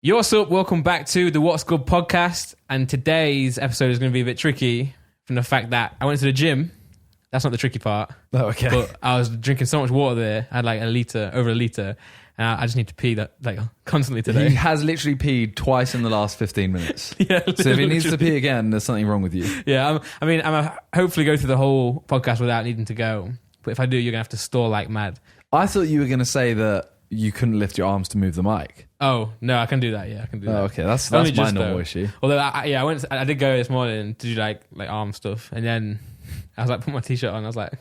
Yo, what's up? Welcome back to the What's Good podcast. And today's episode is going to be a bit tricky from the fact that I went to the gym. That's not the tricky part. Oh, okay. But I was drinking so much water there. I had like over a litre. And I just need to pee constantly today. He has literally peed twice in the last 15 minutes. Yeah, so if he needs to pee again, there's something wrong with you. Yeah, I'm hopefully go through the whole podcast without needing to go. But if I do, you're going to have to stall like mad. I thought you were going to say that you couldn't lift your arms to move the mic. Oh, no, I can do that. Yeah, I can do that. Oh, okay. That's Only my just, normal though. issue. Although, I did go this morning to do like arm stuff. And then I was like, put my t-shirt on. I was like,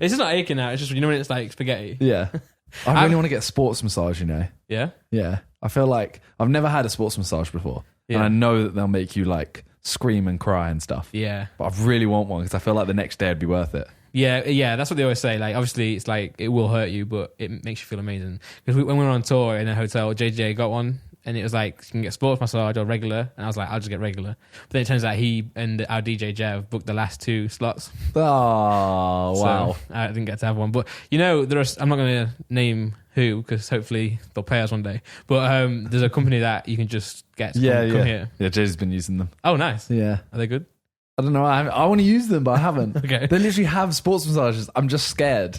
It's just not aching now. It's just, you know when it's like spaghetti? Yeah. I really want to get a sports massage, you know? Yeah? Yeah. I feel like I've never had a sports massage before. Yeah. And I know that they'll make you like scream and cry and stuff. Yeah. But I really want one because I feel like the next day would be worth it. Yeah, that's what they always say. Like, obviously, it's like, it will hurt you, but it makes you feel amazing. Because when we were on tour in a hotel, JJ got one, and it was like, you can get sports massage or regular. And I was like, I'll just get regular. But then it turns out he and our DJ Jev booked the last 2 slots. Oh, wow. So I didn't get to have one. But, you know, I'm not going to name who, because hopefully they'll pay us one day. But there's a company that you can just get to come here. Yeah, Jay's been using them. Oh, nice. Yeah. Are they good? I don't know. I want to use them, but I haven't. Okay. They literally have sports massages. I'm just scared.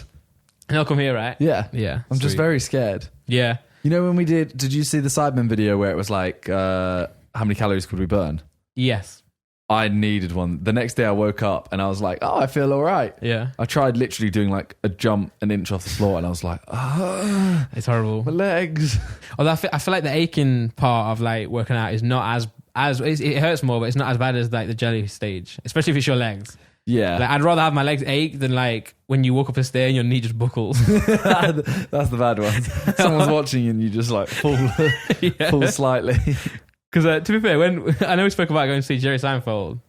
And they'll come here, right? Yeah. Yeah. I'm just very scared. Yeah. You know when we did you see the Sidemen video where it was like, how many calories could we burn? Yes. I needed one. The next day I woke up and I was like, oh, I feel all right. Yeah. I tried literally doing like a jump an inch off the floor and I was like, It's horrible. my legs. Although I feel like the aching part of like working out is not as it hurts more, but it's not as bad as like the jelly stage, especially if it's your legs. Yeah. Like, I'd rather have my legs ache than like when you walk up a stair and your knee just buckles. That's the bad one. Someone's watching you and you just like fall slightly. Because to be fair, when I know we spoke about going to see Jerry Seinfeld,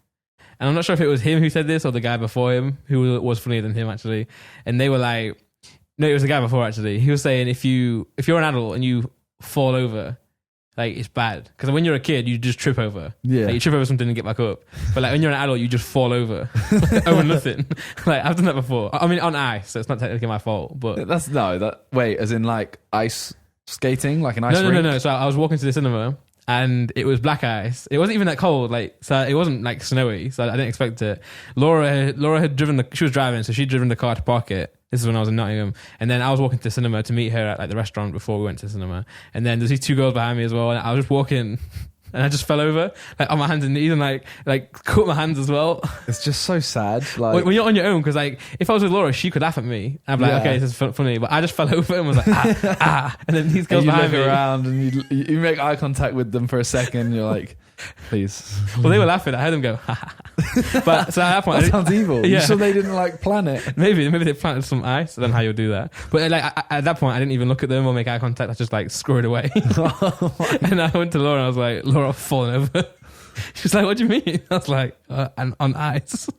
and I'm not sure if it was him who said this or the guy before him who was funnier than him actually, and they were like, no, it was the guy before actually. He was saying if you're an adult and you fall over, like it's bad, because when you're a kid you just trip over. Yeah, like, you trip over something and get back up. But like when you're an adult you just fall over over nothing. Like I've done that before. I mean on ice, so it's not technically my fault. But wait, as in like ice skating, like an ice rink? No. So I was walking to the cinema. And it was black ice. It wasn't even that cold, so it wasn't like snowy. So I didn't expect it. Laura had driven she was driving, so she'd driven the car to park it. This is when I was in Nottingham, and then I was walking to the cinema to meet her at like the restaurant before we went to the cinema. And then there's these 2 girls behind me as well, and I was just walking, and I just fell over like on my hands and knees, and like caught my hands as well. It's just so sad. Like when you're on your own, because like if I was with Laura, she could laugh at me. I'd be like, okay, this is funny, but I just fell over and was like, and then these girls behind me around, and you make eye contact with them for a second. And you're like, please. Well, they were laughing. I heard them go, but so at that point, that sounds evil. Yeah. You sure they didn't like plan it? Maybe they planted some ice. I don't know how you'll do that. But like at that point, I didn't even look at them or make eye contact. I just like scurried away. And I went to Laura and I was like, Laura, I've fallen over. She was like, what do you mean? I was like, on ice.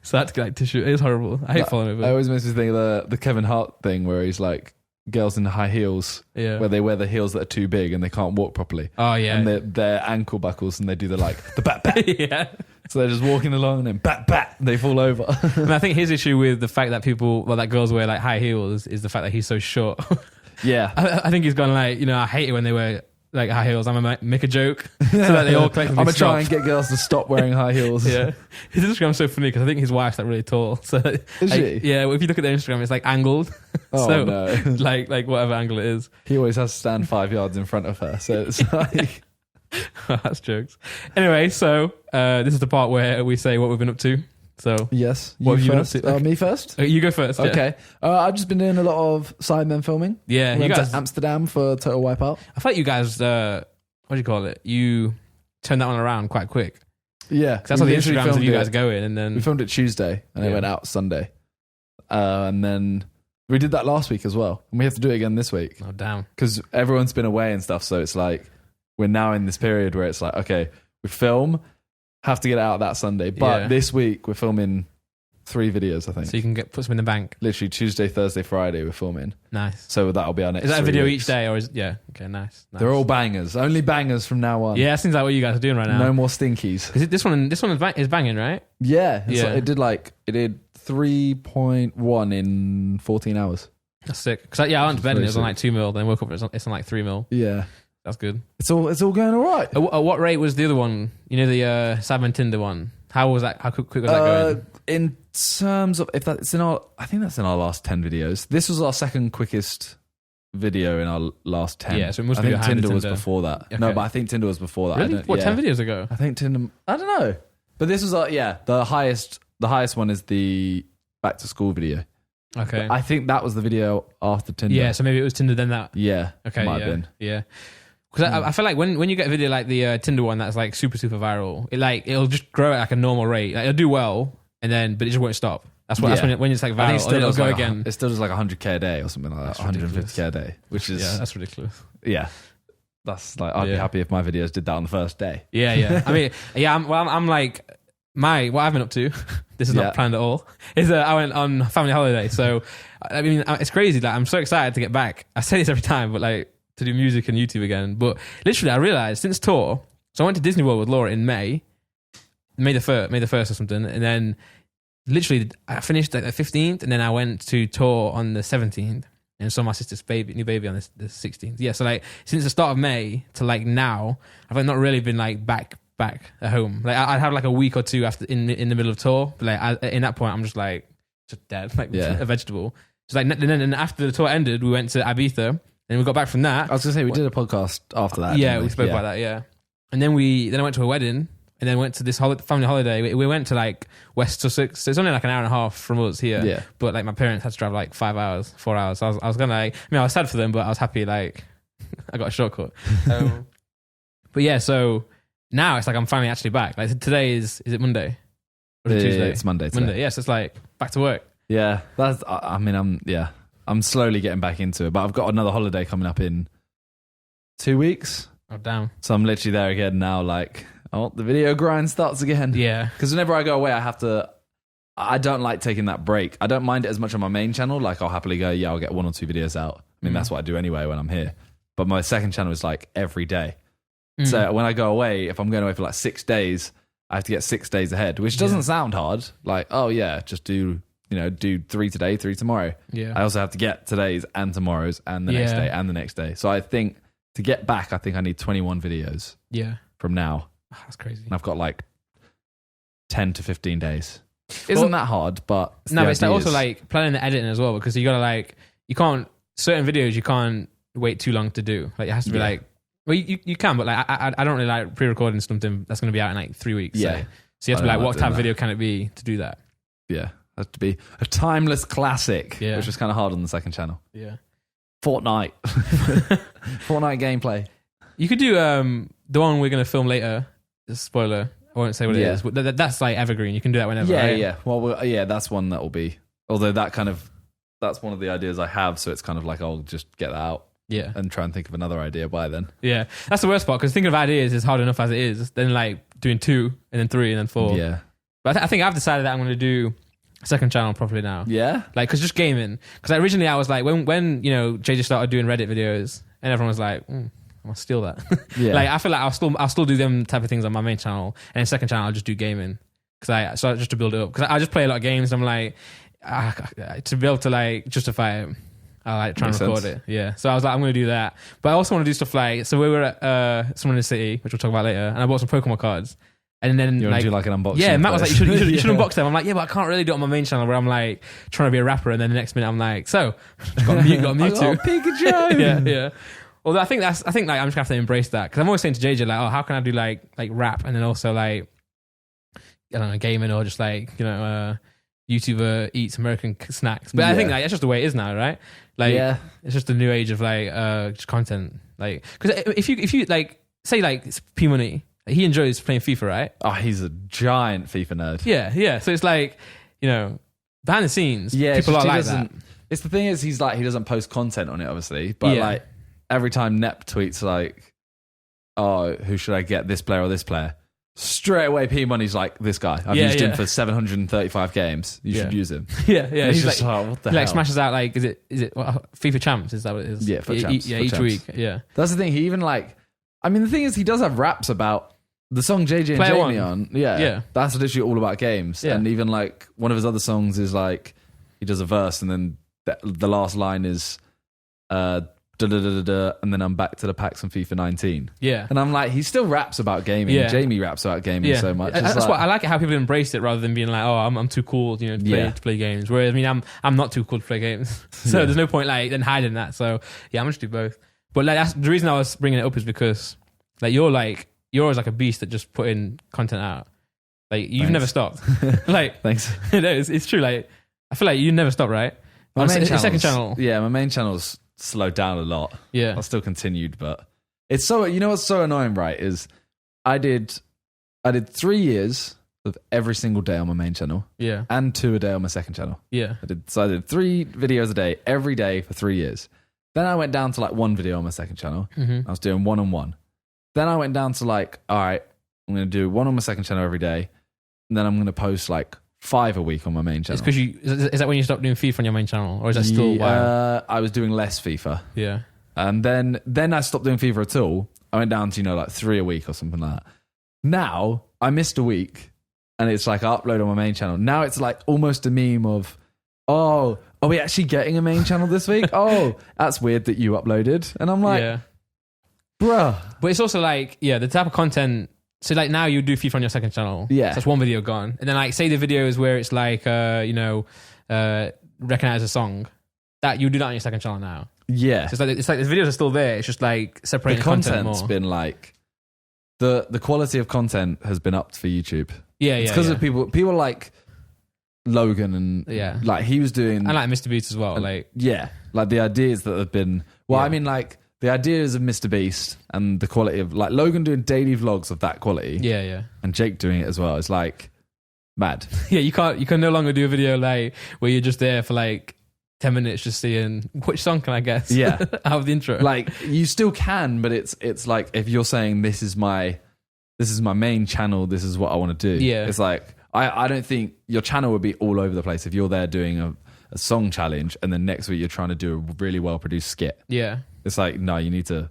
So I had to get like tissue. It was horrible. I hate falling over. I always makes me think of the Kevin Hart thing where he's like, girls in high heels, where they wear the heels that are too big and they can't walk properly. Oh yeah, and they're ankle buckles and they do the bat bat. Yeah. So they're just walking along and then bat they fall over. And I think his issue with the fact that that girls wear like high heels is the fact that he's so short. Yeah, I think he's gone like, I hate it when they wear like high heels. I'm gonna make a joke so that they all collectively I'm gonna stop. try and get girls to stop wearing high heels. Yeah, his Instagram's so funny because I think his wife's like really tall. So is she? Yeah, well, if you look at their Instagram, it's like angled. Oh so, no! like whatever angle it is, he always has to stand 5 yards in front of her. So it's like that's jokes. Anyway, so this is the part where we say what we've been up to. So yes, what have you been up to? Me first. You go first. Yeah. Okay. I've just been doing a lot of Sidemen filming. Yeah, you guys to Amsterdam for Total Wipeout. I thought you guys. What do you call it? You turned that one around quite quick. Yeah, that's all the Instagrams of you guys going, and then we filmed it Tuesday, and it went out Sunday, and then we did that last week as well, and we have to do it again this week. Oh damn! Because everyone's been away and stuff, so it's like we're now in this period where it's like, okay, we film, have to get it out that Sunday, but this week we're filming 3 videos, I think. So you can put some in the bank. Literally Tuesday, Thursday, Friday we're filming. Nice. So that'll be our next. Is that a 3 video weeks. each day, or is okay? Nice. They're all bangers. Only bangers from now on. Yeah, it seems like what you guys are doing right now. No more stinkies. Is it this one? This one is banging, right? Yeah. It did 3.1 in 14 hours. That's sick. Because I went to bed and it was on like 2 mil, then woke up it's on like 3 mil. Yeah. That's good. It's all going all right. At what rate was the other one? You know, the Sam and Tinder one? How was that? How quick was that going? In terms of, if that's I think that's in our last 10 videos. This was our second quickest video in our last 10. Yeah, so it must I be think Tinder was before that. Okay. No, but I think Tinder was before that. Really? What, 10 videos ago? I think Tinder, I don't know. But this was the highest one is the back to school video. Okay. I think that was the video after Tinder. Yeah, so maybe it was Tinder then that. Yeah. Okay. Might have been. Yeah. Because I feel like when you get a video like the Tinder one that's like super viral, it'll just grow at like a normal rate. Like, it'll do well, but it just won't stop. That's when it's like viral. It'll go again. It still does like 100k a day or something like that. 150k a day, which is that's ridiculous. Yeah, that's like I'd be happy if my videos did that on the first day. Yeah. I mean, I'm like what I've been up to. This is not planned at all. Is I went on family holiday, so I mean it's crazy. Like I'm so excited to get back. I say this every time, but like to do music and YouTube again. But literally, I realized since tour, so I went to Disney World with Laura in May the 1st or something, and then literally I finished like the 15th, and then I went to tour on the 17th, and saw my sister's new baby on the 16th. Yeah, so like since the start of May to like now, I've like not really been like back at home. Like I'd have like a week or two after in the middle of tour, but like in that point I'm just dead, like a vegetable. So like then after the tour ended, we went to Ibiza. And we got back from that. I was going to say, we did a podcast after that. Yeah, we spoke about that, yeah. And then I went to a wedding, and then went to this family holiday. We went to like West Sussex. So it's only like an hour and a half from us here. Yeah. But like my parents had to drive like 4 hours. So I was going to like, I was sad for them, but I was happy like I got a shortcut. But yeah, so now it's like I'm finally actually back. Like today is it Monday? Or is it Tuesday? It's Monday today. Monday, yes. It's like back to work. Yeah, I'm slowly getting back into it, but I've got another holiday coming up in 2 weeks. Oh, damn. So I'm literally there again now, like, the video grind starts again. Yeah. Because whenever I go away, I don't like taking that break. I don't mind it as much on my main channel. Like, I'll happily go, I'll get 1 or 2 videos out. I mean, that's what I do anyway when I'm here. But my second channel is like every day. So when I go away, if I'm going away for like 6 days, I have to get 6 days ahead, which doesn't sound hard. Like, just do 3 today, 3 tomorrow. Yeah. I also have to get today's and tomorrow's and the next day and the next day. So I think to get back, I think I need 21 videos. Yeah. From now. Oh, that's crazy. And I've got like 10 to 15 days. Isn't that hard? But it's like also like planning the editing as well, because you gotta certain videos you can't wait too long to do. Like it has to be like, well, you can, but like I don't really like pre-recording something that's going to be out in like 3 weeks. Yeah. So you have to be like, what type of video can it be to do that? Yeah. Has to be a timeless classic, which is kind of hard on the second channel. Yeah. Fortnite. Fortnite gameplay. You could do the one we're going to film later. Spoiler. I won't say what it is. But that's like evergreen. You can do that whenever. Yeah, right? yeah. Well, that's one that will be. Although that's one of the ideas I have. So it's kind of like I'll just get that out. Yeah. And try and think of another idea by then. Yeah. That's the worst part, because thinking of ideas is hard enough as it is. Then like doing 2 and then 3 and then 4. Yeah. But I think I've decided that I'm going to do a second channel properly now. Yeah. Like, because just gaming. Because originally I was like, when JJ started doing Reddit videos, and everyone was like, I'm gonna steal that. Yeah. Like I feel like I'll still do them type of things on my main channel, and then second channel I'll just do gaming. So just to build it up. Because I just play a lot of games. I'm like, to be able to like justify it, I like try and record it. Yeah. So I was like, I'm going to do that. But I also want to do stuff like, so we were at someone in the city, which we'll talk about later, and I bought some Pokemon cards. And then you want to do like an unboxing? Yeah, Matt was like, you should unbox them. I'm like, yeah, but I can't really do it on my main channel where I'm like trying to be a rapper, and then the next minute I'm like, so got a Mewtwo. Pikachu. Yeah. Although I think like I'm just gonna have to embrace that, because I'm always saying to JJ like, how can I do like rap and then also like, I don't know, gaming, or just like, YouTuber eats American snacks. But I think like that's just the way it is now, right? Like, it's just a new age of like just content. Like, because if you like say like P Money, he enjoys playing FIFA, right? Oh, he's a giant FIFA nerd. Yeah. So it's like, behind the scenes, yeah, people are like that. It's the thing is, he's like, he doesn't post content on it, obviously, but like every time Nep tweets like, oh, who should I get, this player or this player? Straight away, P Money's like, this guy. I've used him for 735 games. You should use him. Yeah. He's just like, what the hell? Like smashes out like, is it FIFA Champs? Is that what it is? Yeah, for Champs. Each week. Yeah. That's the thing. He even like, I mean, the thing is, he does have raps about the song JJ and Player Jamie One. on. Yeah. That's literally all about games. Yeah. And even like one of his other songs is like, he does a verse and then the last line is da, da, da, da, da, and then I'm back to the packs on FIFA 19. Yeah. And I'm like, he still raps about gaming. Yeah. Jamie raps about gaming so much. That's why I like it how people embrace it rather than being like, oh, I'm too cool, to play games. Whereas I mean, I'm not too cool to play games, so there's no point like then hiding that. So yeah, I'm gonna just do both. But like that's the reason I was bringing it up is because like you're always like a beast at just putting content out. Like you've never stopped. Like thanks. No, it's true. Like I feel like you never stop, right? My second channel. Yeah, my main channel's slowed down a lot. Yeah, I still continued, but it's so what's so annoying, right? Is I did 3 years of every single day on my main channel. Yeah, and 2 a day on my second channel. Yeah, I did 3 videos a day every day for 3 years. Then I went down to like 1 video on my second channel. Mm-hmm. I was doing 1 on 1. Then I went down to like, all right, I'm going to do 1 on my second channel every day, and then I'm going to post like 5 a week on my main channel. It's because is that when you stopped doing FIFA on your main channel, or is that still? I was doing less FIFA. Yeah, and then I stopped doing FIFA at all. I went down to like 3 a week or something like that. Now I missed a week, and it's like I upload on my main channel. Now it's like almost a meme of, oh, are we actually getting a main channel this week? Oh, that's weird that you uploaded. And I'm like, bruh. But it's also like, the type of content. So like now you do FIFA on your second channel. Yeah. So that's 1 video gone. And then like say the videos where it's like, recognize a song, that you do that on your second channel now. Yeah. So it's like the videos are still there. It's just like separating the content content's more. been like, the quality of content has been upped for YouTube. Yeah, It's because of people like Logan and like he was doing, and like Mr. Beast as well. Like the ideas that have been. Well, I mean, like the ideas of Mr. Beast and the quality of like Logan doing daily vlogs of that quality. Yeah. And Jake doing it as well. It's like mad. Yeah, you can no longer do a video like where you're just there for like 10 minutes just seeing which song can I guess. Yeah, out of the intro. Like you still can, but it's like if you're saying this is my main channel, this is what I want to do. Yeah, it's like I don't think your channel would be all over the place if you're there doing a song challenge and then next week you're trying to do a really well produced skit. Yeah, it's like no, you need to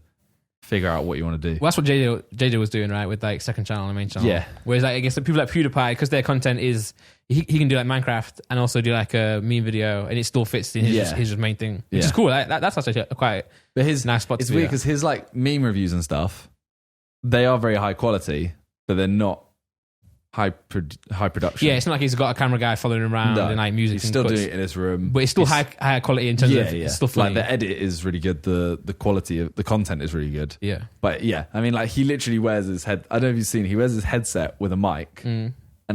figure out what you want to do. Well, that's what JJ was doing, right, with like second channel and main channel. Yeah. Whereas like I guess the people like PewDiePie, because their content is he can do like Minecraft and also do like a meme video, and it still fits in his main thing, which is cool. Like, that's actually quite nice spot. It's to weird because his like meme reviews and stuff, they are very high quality, but they're not high production. Yeah, it's not like he's got a camera guy following him around and like music. He's still doing it in his room, but it's still high quality in terms of it's still funny. Like the edit is really good. The quality of the content is really good. Yeah, but I mean, like he literally wears his head. I don't know if you've seen. He wears his headset with a mic, and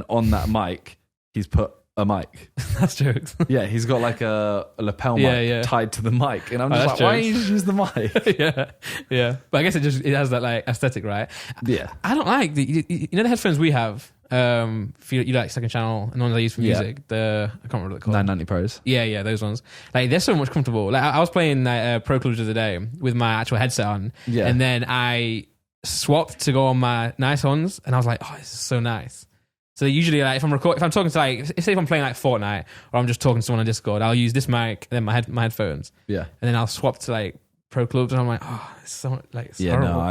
on that mic, he's put a mic. That's jokes. Yeah, he's got like a lapel mic tied to the mic, and I'm just like, why don't you just use the mic? yeah. But I guess it has that like aesthetic, right? Yeah. I don't like the headphones we have. For you like second channel and the ones I use for music. I can't remember what they're called. 990 Pros. Yeah, those ones. Like they're so much comfortable. Like I was playing Pro Clubs the other day with my actual headset on, and then I swapped to go on my nice ones, and I was like, oh, this is so nice. So usually, like if I'm talking to like, say if I'm playing like Fortnite or I'm just talking to someone on Discord, I'll use this mic and then my headphones. Yeah, and then I'll swap to like Pro Clubs, and I'm like, oh, it's so like it's horrible. No,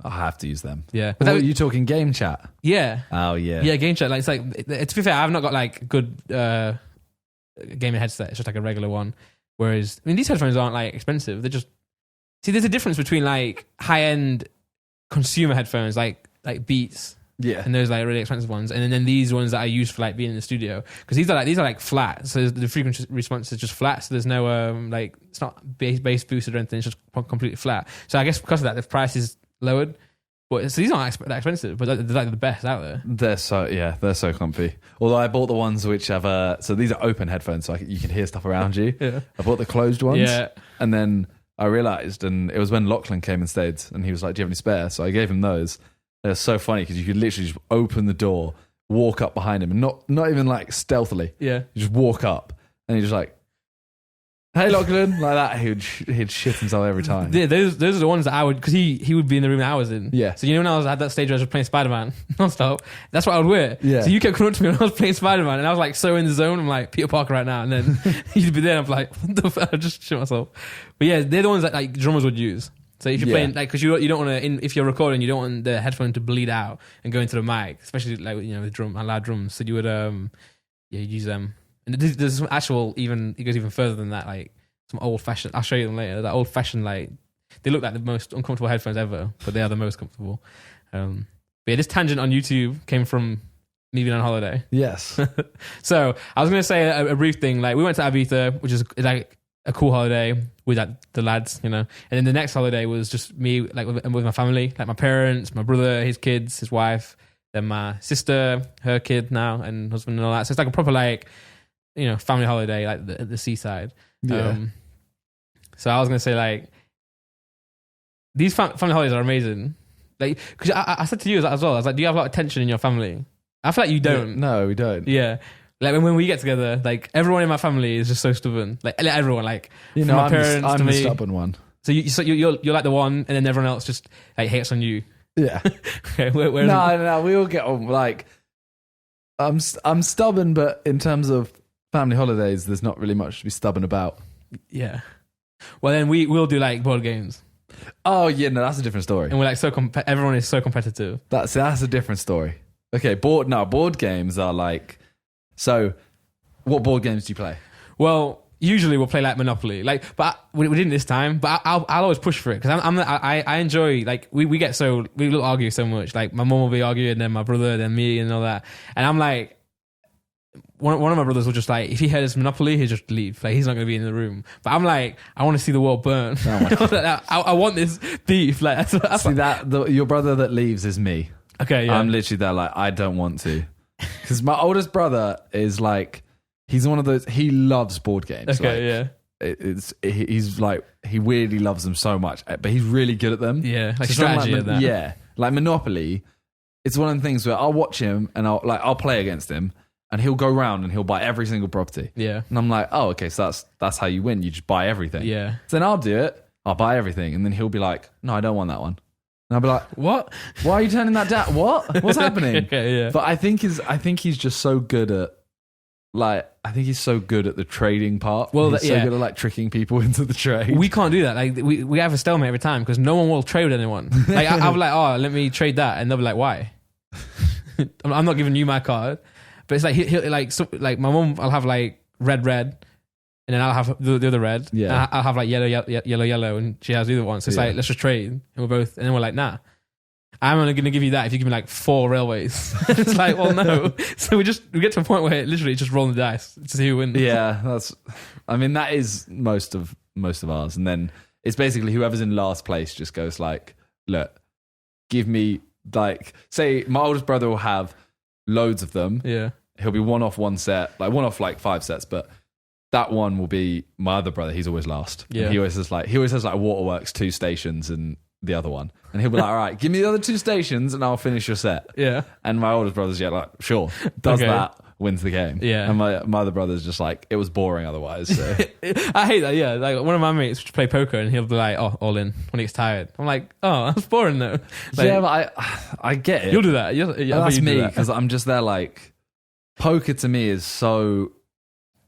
I have to use them. Yeah, but you talking game chat? Yeah. Oh yeah. Yeah, game chat. Like it's like to be fair, I've not got like good gaming headset. It's just like a regular one. Whereas I mean, these headphones aren't like expensive. They're just there's a difference between like high end consumer headphones like Beats. Yeah, and those like really expensive ones, and then these ones that I use for like being in the studio, because these are like flat, so the frequency response is just flat, so there's no like it's not bass boosted or anything, it's just completely flat. So I guess because of that, the price is lowered. But so these aren't that expensive, but they're like the best out there. They're so comfy. Although I bought the ones which have so these are open headphones, so you can hear stuff around you. I bought the closed ones, and then I realized, and it was when Lachlan came and stayed, and he was like, "Do you have any spare?" So I gave him those. They're so funny because you could literally just open the door, walk up behind him, and not even like stealthily. Yeah, you just walk up, and he's just like, "Hey, Lachlan," like that. He'd shit himself every time. Yeah, those are the ones that I would, because he would be in the room that I was in. Yeah. So when I was at that stage where I was playing Spider-Man nonstop, that's what I would wear. Yeah. So you kept coming up to me when I was playing Spider-Man, and I was like so in the zone. I'm like Peter Parker right now, and then he'd be there. And I'm like, what the fuck? I just shit myself. But yeah, they're the ones that like drummers would use. So if you're playing, like, because you don't want to, if you're recording, you don't want the headphone to bleed out and go into the mic, especially like with loud drums. So you would you'd use them. And there's some actual it goes even further than that. Like some old fashioned. I'll show you them later. That old fashioned like they look like the most uncomfortable headphones ever, but they are the most comfortable. But yeah, this tangent on YouTube came from me being on holiday. Yes. So I was going to say a brief thing. Like we went to Ibiza, which is like a cool holiday with like, the lads, you know. And then the next holiday was just me, like with my family, like my parents, my brother, his kids, his wife, then my sister, her kid now, and husband and all that. So it's like a proper like, you know, family holiday, like the seaside. Yeah. So I was going to say like these family holidays are amazing. Like, because I said to you as well, I was like, do you have a lot of tension in your family? I feel like you don't. No, we don't. Yeah. Like when we get together, like everyone in my family is just so stubborn. Like everyone, like You from know, my I'm, parents I'm to the me. stubborn one. So you're like the one, and then everyone else just like hates on you. Yeah. Okay, No, we all get on. Like, I'm stubborn, but in terms of family holidays, there's not really much to be stubborn about. Yeah. Well, then we'll do like board games, Oh yeah, no, that's a different story. and we're like so everyone is so competitive. That's a different story. Okay, board games are like. So, what board games do you play? Well, usually we'll play like Monopoly, like, but we didn't this time. But I'll always push for it because I enjoy like we will argue so much. Like my mom will be arguing, then my brother, then me, and all that. And I'm like, one of my brothers will just like, if he hears Monopoly, he'll just leave. Like he's not going to be in the room. But I'm like, I want to see the world burn. Oh I want this beef. Like that's See your brother that leaves is me. okay. Yeah. I'm literally there like I don't want to, because my oldest brother is like he's one of those. He loves board games. Okay. Like, he's like he weirdly loves them so much, but he's really good at them. Yeah. Like So strategy like, of that. Yeah, like Monopoly. It's one of the things where I'll watch him and I'll play against him, and he'll go round and he'll buy every single property. Yeah. And I'm like, oh, okay, so that's how you win. You just buy everything. Yeah. So then I'll do it. I'll buy everything, and then he'll be like, no, I don't want that one. And I'll be like, What? why are you turning that down? What? What's happening? Okay. Yeah. But I think he's just so good at the trading part. Well, he's so good at like tricking people into the trade. We can't do that. Like we have a stalemate every time because no one will trade with anyone. Like I'll be like, oh, let me trade that, and they'll be like, why? I'm not giving you my card. But it's like he'll like like my mom. I'll have like red, and then I'll have the other red. Yeah. And I'll have like yellow, and she has the other one. So it's like let's just trade, and we're both, and then we're like, nah. I'm only going to give you that if you give me like 4 railways. It's like, well, no. So we get to a point where literally just rolling the dice to see who wins. Yeah, that is most of ours. And then it's basically whoever's in last place just goes like, look, give me like, say my oldest brother will have loads of them. Yeah. He'll be one off one set, like one off like 5 sets, but that one will be my other brother. He's always last. Yeah. And he always has like waterworks, 2 stations and the other one. And he'll be like, all right, give me the other 2 stations and I'll finish your set. Yeah. And my oldest brother's like, sure, does Okay. that, wins the game. Yeah. And my other brother's just like, it was boring otherwise. So. I hate that. Yeah. Like one of my mates play poker and he'll be like, oh, all in when he gets tired. I'm like, oh, that's boring though. Like, yeah, but I get it. you'll do that. That's me, because I'm just there like, poker to me is so,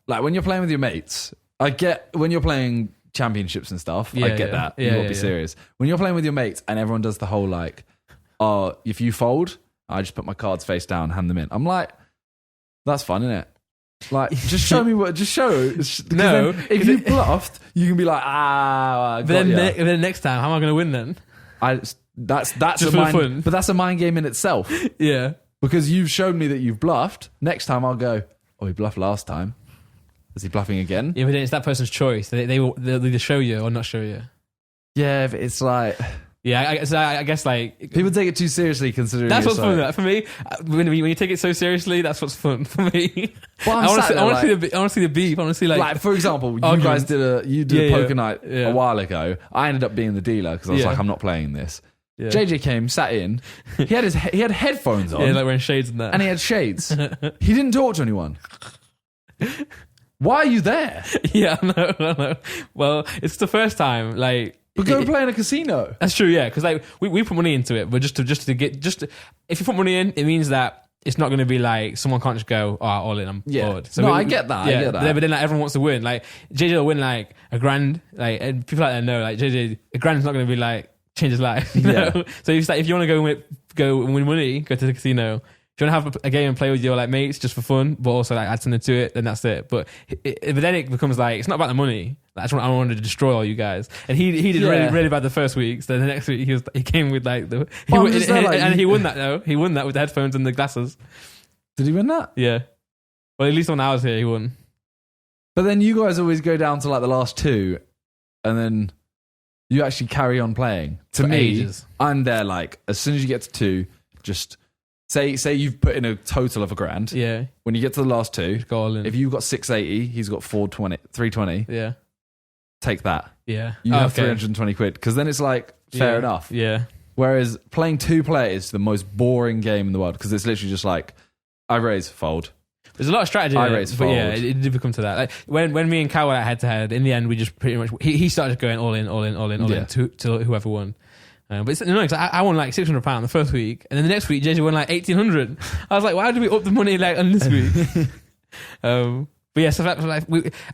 like when you're playing with your mates, I get when you're playing championships and stuff, I get that. You will be serious. When you're playing with your mates and everyone does the whole like, oh, if you fold, I just put my cards face down, hand them in. I'm like, that's fun, isn't it? Like, just show me what. Just show. No, if you bluffed, you can be like, But then next time, how am I going to win then? That's Just a for mind, fun. but that's a mind game in itself. Yeah. Because you've shown me that you've bluffed. Next time I'll go, oh, he bluffed last time. Is he bluffing again? Yeah, but then it's that person's choice. They'll either show you or not show you. Yeah, but it's like... Yeah, I guess like... People take it too seriously considering That's what's like, fun. For me, when you take it so seriously, that's what's fun for me. Well, I want to see the beef. I want to see like for example, you argument. guys did a poker night Yeah. a while ago. I ended up being the dealer because I was Yeah. like, I'm not playing this. Yeah. JJ came, sat in. He had headphones on, Yeah, like wearing shades and that. and he had shades. He didn't talk to anyone. Why are you there? Yeah, no. Well, it's the first time. Like, But go play in a casino. that's true. Yeah, because like we put money into it, but just to get if you put money in, it means that it's not going to be like someone can't just go, oh, all in, I'm bored. So I get that. Yeah, I get that. But then like everyone wants to win. Like JJ will win like a grand. Like and people like that know like JJ, a grand's not going to be like change his life. You know? So if you want to go and win money, go to the casino. you want to have a game and play with your like mates just for fun, but also like add something to it, then that's it. But then it becomes like it's not about the money. Like, I wanted to destroy all you guys, and he did really bad the first week. So the next week he came with like he won that though. He won that with the headphones and the glasses. Did he win that? Yeah. Well, at least when I was here, he won. But then you guys always go down to like the last two, and then you actually carry on playing. To me, ages. I'm there like as soon as you get to two, just say you've put in a total of $1,000. Yeah. When you get to the last two, go all in. If you've got 680, he's got 320. Yeah. Take that. Yeah. You have 320 quid because then it's like fair enough. Yeah. Whereas playing two players is the most boring game in the world because it's literally just like I raise, fold. There's a lot of strategy. I raise, but fold. yeah, it did become to that. Like when me and Cal were head to head, in the end we just pretty much he started going all in to whoever won. But it's annoying because I won like £600 the first week, and then the next week JJ won like 1,800. I was like, why did we up the money like on this week? But yeah, so like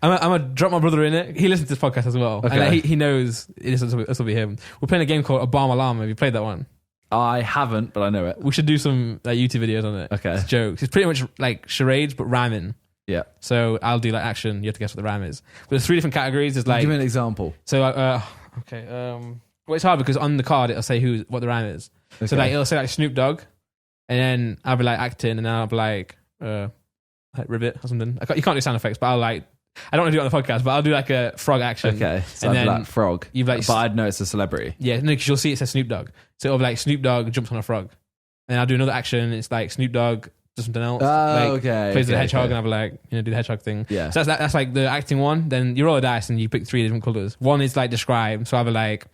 I'm gonna drop my brother in it. He listens to this podcast as well, and like, he knows this will be him. We're playing a game called Obama Llama. Have you played that one? I haven't, but I know it. We should do some like YouTube videos on it. Okay, it's jokes. It's pretty much like charades but rhyming. Yeah. So I'll do like action. You have to guess what the rhyme is. But there's 3 different categories. There's like give me an example. So okay. Well, it's hard because on the card it'll say what the rhyme is. Okay. So like it'll say like Snoop Dogg, and then I'll be like acting, and then I'll be like ribbit or something. You can't do sound effects, but I'll like. I don't want to do it on the podcast, but I'll do like a frog action. Okay, so and I'd then like frog. You've like, but I'd know it's a celebrity. Yeah, no, because you'll see it says Snoop Dogg. So it'll be like Snoop Dogg jumps on a frog, and then I'll do another action. It's like Snoop Dogg does something else. Plays the hedgehog, and I'll be like, do the hedgehog thing. Yeah. So that's like the acting one. Then you roll a dice and you pick 3 different colors. One is like describe. So I'll be like,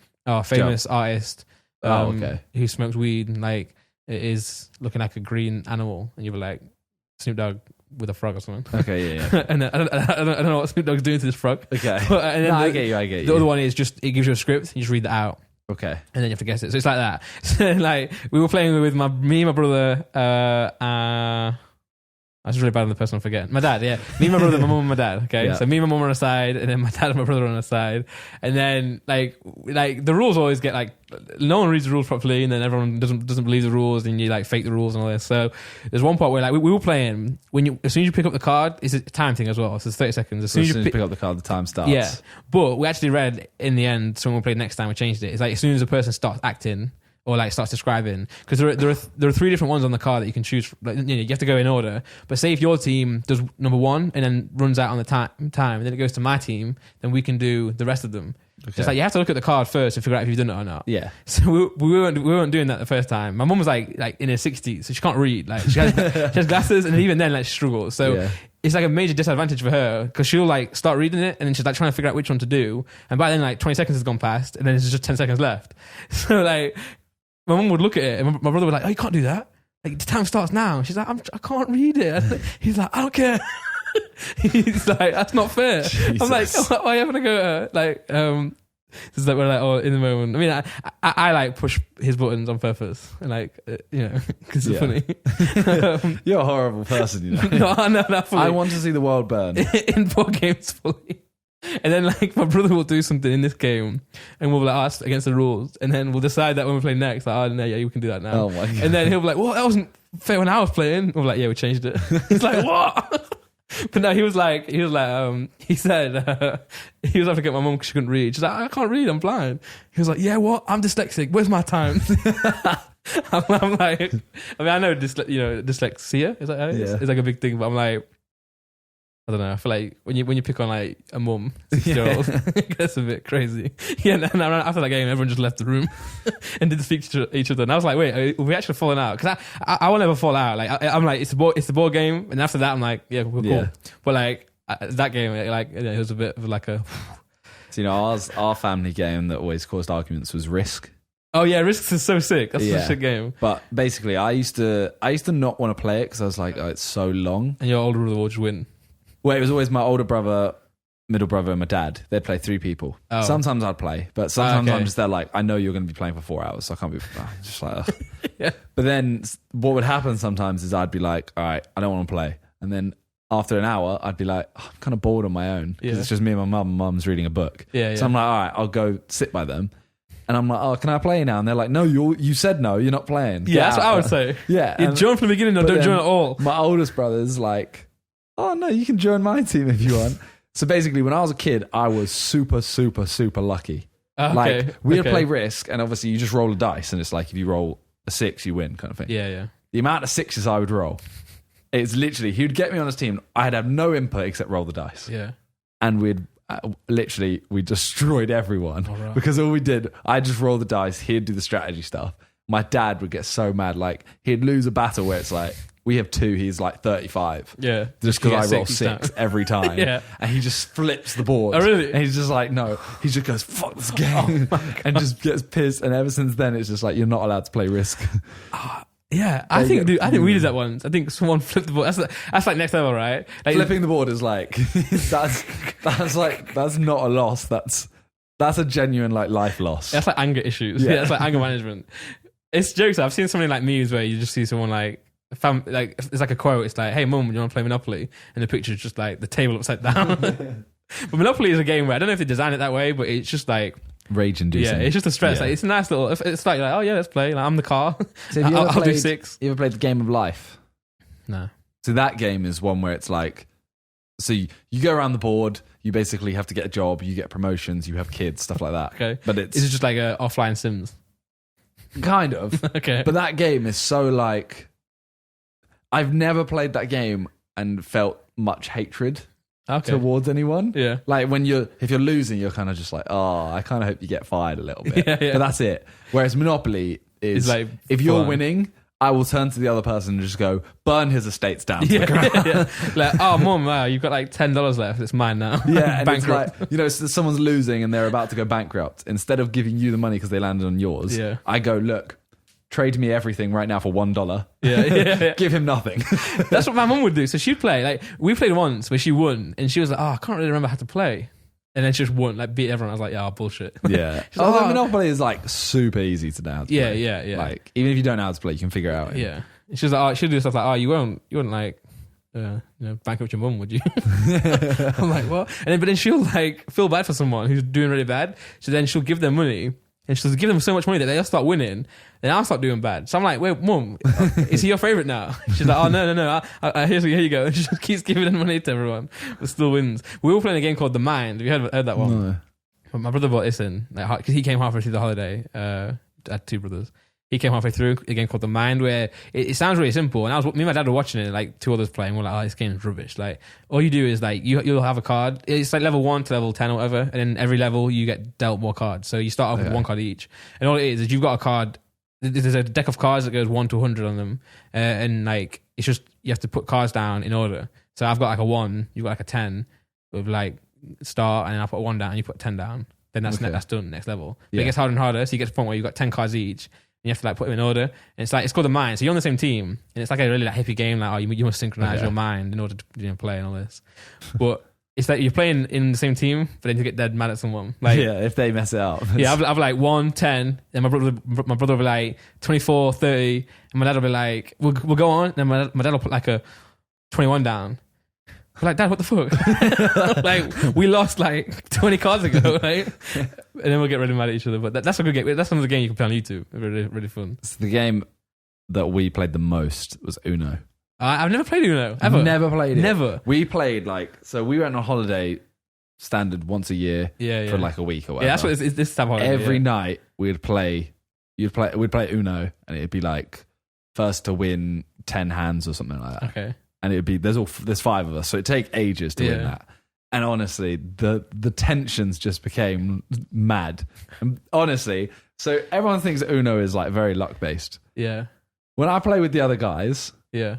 famous artist. Who smokes weed and like it is looking like a green animal, and you'll be like Snoop Dogg with a frog or something. Okay, yeah. And then, I don't know what Snoop Dogg's doing to this frog. Okay. And then I get you. The other one is just it gives you a script. You just read that out. Okay. And then you have to guess it. So it's like that. So like we were playing with me and my brother. I was really bad on the person I forget. My dad, yeah. Me, my brother, my mum, and my dad. Okay, so me and my mum on a side, and then my dad and my brother on a side, and then like the rules always get like no one reads the rules properly, and then everyone doesn't believe the rules, and you like fake the rules and all this. So there's one part where like we were playing as soon as you pick up the card, it's a time thing as well. So it's 30 seconds. As soon as you pick up the card, the time starts. Yeah, but we actually read in the end. So when we played next time, we changed it. It's like as soon as a person starts acting. Or like starts describing, because there are 3 different ones on the card that you can choose. Like, you have to go in order. But say if your team does number 1 and then runs out on the time, and then it goes to my team, then we can do the rest of them. Okay. Just like you have to look at the card first to figure out if you've done it or not. Yeah. So we weren't doing that the first time. My mum was like in her 60s, so she can't read. Like she has glasses, and even then like she struggles. So it's like a major disadvantage for her because she'll like start reading it, and then she's like trying to figure out which one to do. And by then like 20 seconds has gone past, and then there's just 10 seconds left. So like. My mum would look at it, and my brother would be like, "Oh, you can't do that. Like the time starts now." She's like, I can't read it." He's like, "I don't care." He's like, "That's not fair." Jesus. I'm like, "Why are you having a go at her?" Like, this is like we're like, in the moment. I mean, I like push his buttons on purpose, and like, because it's funny. You're a horrible person, you know. No, not fully. I want to see the world burn in board games fully. And then like my brother will do something in this game, and we'll be like, that's against the rules. And then we'll decide that when we play next, like, no, yeah, you can do that now. Oh my God. And then he'll be like, well, that wasn't fair when I was playing. We're like, yeah, we changed it. He's like, what? But no, he was like, he said, he was like, forget my mum because she couldn't read. She's like, I can't read, I'm blind. He was like, yeah, what? I'm dyslexic. Where's my time? I'm like, I mean, I know dyslexia is that how it is? It's like a big thing, but I'm like, I don't know. I feel like when you pick on like a mum, 6-year-old, it gets a bit crazy. Yeah, and after that game, everyone just left the room and didn't speak to each other. And I was like, wait, are we actually falling out? Because I will never fall out. Like I'm like, it's the board game, and after that, I'm like, yeah, we're cool. But like that game, it was a bit of like a. So our family game that always caused arguments was Risk. Oh yeah, Risks is so sick. That's such a good game. But basically, I used to not want to play it because I was like, oh, it's so long. And your older brother will just win. Well, it was always my older brother, middle brother, and my dad. They'd play 3 people. Oh. Sometimes I'd play, but sometimes I'm just there like, I know you're going to be playing for 4 hours, so I can't be just like, yeah. But then what would happen sometimes is I'd be like, all right, I don't want to play. And then after an hour, I'd be like, I'm kind of bored on my own because it's just me and my mum. Mum's reading a book. Yeah. So I'm like, all right, I'll go sit by them. And I'm like, oh, can I play now? And they're like, no, you said no, you're not playing. Yeah, that's what I would say. Yeah. You join from the beginning or don't join at all. My oldest brother's like, oh, no, you can join my team if you want. So basically, when I was a kid, I was super, super, super lucky. Okay. Like, we'd play Risk, and obviously you just roll a dice, and it's like, if you roll a 6, you win kind of thing. Yeah. The amount of 6s I would roll, it's literally, he would get me on his team, I'd have no input except roll the dice. Yeah. And we destroyed everyone. Oh, right. Because all we did, I'd just roll the dice, he'd do the strategy stuff. My dad would get so mad, like, he'd lose a battle where it's like, we have 2, he's like 35. Yeah. Just because I roll 6 every time. Yeah. And he just flips the board. Oh, really? And he's just like, no. He just goes, fuck this game. And just gets pissed. And ever since then, it's just like, you're not allowed to play Risk. Yeah, I think we did that once. I think someone flipped the board. That's like next level, right? Like, Flipping the board is like, that's not a loss. That's a genuine like life loss. That's like anger issues. Yeah, that's like anger management. It's jokes. I've seen so many like memes where you just see someone like, like it's like a quote. It's like, "Hey, mum, you want to play Monopoly?" And the picture is just like the table upside down. But Monopoly is a game where I don't know if they designed it that way, but it's just like rage-inducing. Yeah, it's just a stress. Yeah. Like, it's a nice little. It's like, oh yeah, let's play. Like, I'm the car. So have you ever I'll do played- 6. You ever played the Game of Life? No. So that game is one where it's like, so you go around the board, you basically have to get a job, you get promotions, you have kids, stuff like that. Okay. But it's Is it just like a offline Sims? kind of. Okay. But that game is so like, I've never played that game and felt much hatred towards anyone. Yeah. Like if you're losing, you're kind of just like, oh, I kind of hope you get fired a little bit. Yeah. But that's it. Whereas Monopoly is It's like if you're fun. winning, I will turn to the other person and just go, burn his estates down to the ground. Yeah. Like, oh, mum, you've got like $10 left. It's mine now. Yeah, and it's Bankrupt. like, so someone's losing and they're about to go bankrupt. Instead of giving you the money because they landed on yours, Yeah. I go, look, trade me everything right now for $1. Yeah. Give him nothing. That's what my mum would do. So she'd play. Like, we played once where she won, and she was like, oh, I can't really remember how to play. And then she just won, like beat everyone. I was like, yeah, bullshit. Yeah. She's like, Although "Oh." Monopoly is like super easy to know how to play. Yeah. Like, even if you don't know how to play, you can figure it out. Yeah. And she was like, oh, she'll do stuff like, oh, you wouldn't like, bankrupt your mum, would you? I'm like, what? But then she'll like feel bad for someone who's doing really bad. So then she'll give them money, and she'll give them so much money that they'll start winning. Then I'll start doing bad. So I'm like, wait, mum, is he your favorite now? She's like, oh, no. Here you go. And she just keeps giving money to everyone, but still wins. We were playing a game called The Mind. Have you heard that one? No. But my brother bought this in, because he came halfway through the holiday. I had 2 brothers. He came halfway through a game called The Mind, where it sounds really simple. And me and my dad were watching it, like 2 others playing. We're like, oh, this game's rubbish. Like, all you do is like you'll have a card. It's like level 1 to level 10 or whatever, and then every level you get dealt more cards. So you start off with 1 card each, and all it is you've got a card. There's a deck of cards that goes 1 to 100 on them, and like it's just you have to put cards down in order. So I've got like a 1, you've got like a 10 with like start, and then I put 1 down, and you put 10 down. Then that's done. Next level. But it gets harder and harder. So you get to the point where you've got 10 cards each. And you have to like put them in order, and it's called The Mind. So you're on the same team, and it's like a really like hippie game. Like, oh, you must synchronize your mind in order to play and all this. But it's like you're playing in the same team, but then you get dead mad at someone. Like, Yeah, if they mess it up. yeah, I've like 1, 10, and my brother will be like 24, 30, and my dad will be like, we'll go on. And my dad will put like a 21 down. We're like, Dad, what the fuck? Like, we lost like 20 cards ago, right? And then we'll get really mad at each other. But that's a good game. That's some of the game you can play on YouTube. Really, really fun. So the game that we played the most was Uno. I've never played Uno, ever. Never played it. Never. We played so we went on holiday standard once a year for like a week or whatever. Yeah, that's what it's this time of holiday. Every night we'd play Uno, and it'd be like first to win 10 hands or something like that. Okay. And it'd be there's 5 of us, so it'd take ages to win that. And honestly, the tensions just became mad. And honestly, so everyone thinks Uno is like very luck based. Yeah. When I play with the other guys, Yeah.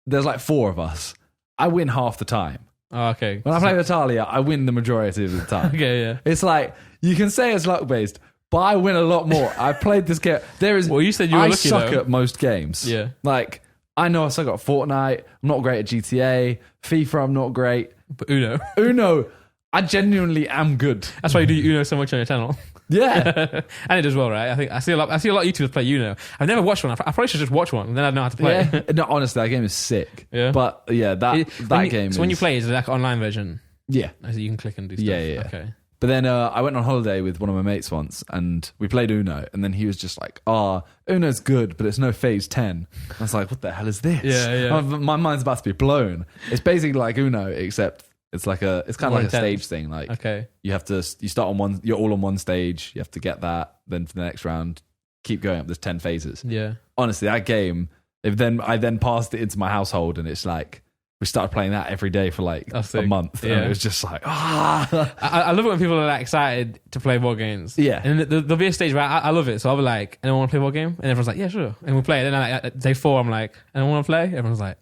there's like 4 of us. I win half the time. Oh, okay. When I play with Talia, I win the majority of the time. Okay, yeah. It's like you can say it's luck based, but I win a lot more. I played this game. Well, you said you were I lucky, suck though. at most games. Yeah. Like I know I suck at Fortnite. I'm not great at GTA. FIFA, I'm not great. But Uno. Uno, I genuinely am good. That's why you do Uno so much on your channel. Yeah. And it does well, right? I think I see a lot of YouTubers play Uno. I've never watched one. I probably should just watch one, and then I'd know how to play. Yeah. No, honestly, that game is sick. Yeah. That game. So when you play, is it like an online version? Yeah. So you can click and do stuff. Yeah. Okay. But then I went on holiday with one of my mates once, and we played Uno, and then he was just like, Uno's good, but it's no phase 10. I was like, what the hell is this? Yeah. My mind's about to be blown. It's basically like Uno, except it's kind of like a stage thing. Like, okay, you start on one, you're all on one stage, you have to get that, then for the next round, keep going up. There's 10 phases. Yeah. Honestly, that game, I then passed it into my household, and it's like, we started playing that every day for like a month. Yeah. And it was just like, I love it when people are like excited to play board games. Yeah. And there'll be a stage where I love it. So I'll be like, anyone want to play a board game? And everyone's like, yeah, sure. And we'll play it. And then like, day 4, I'm like, anyone want to play? Everyone's like,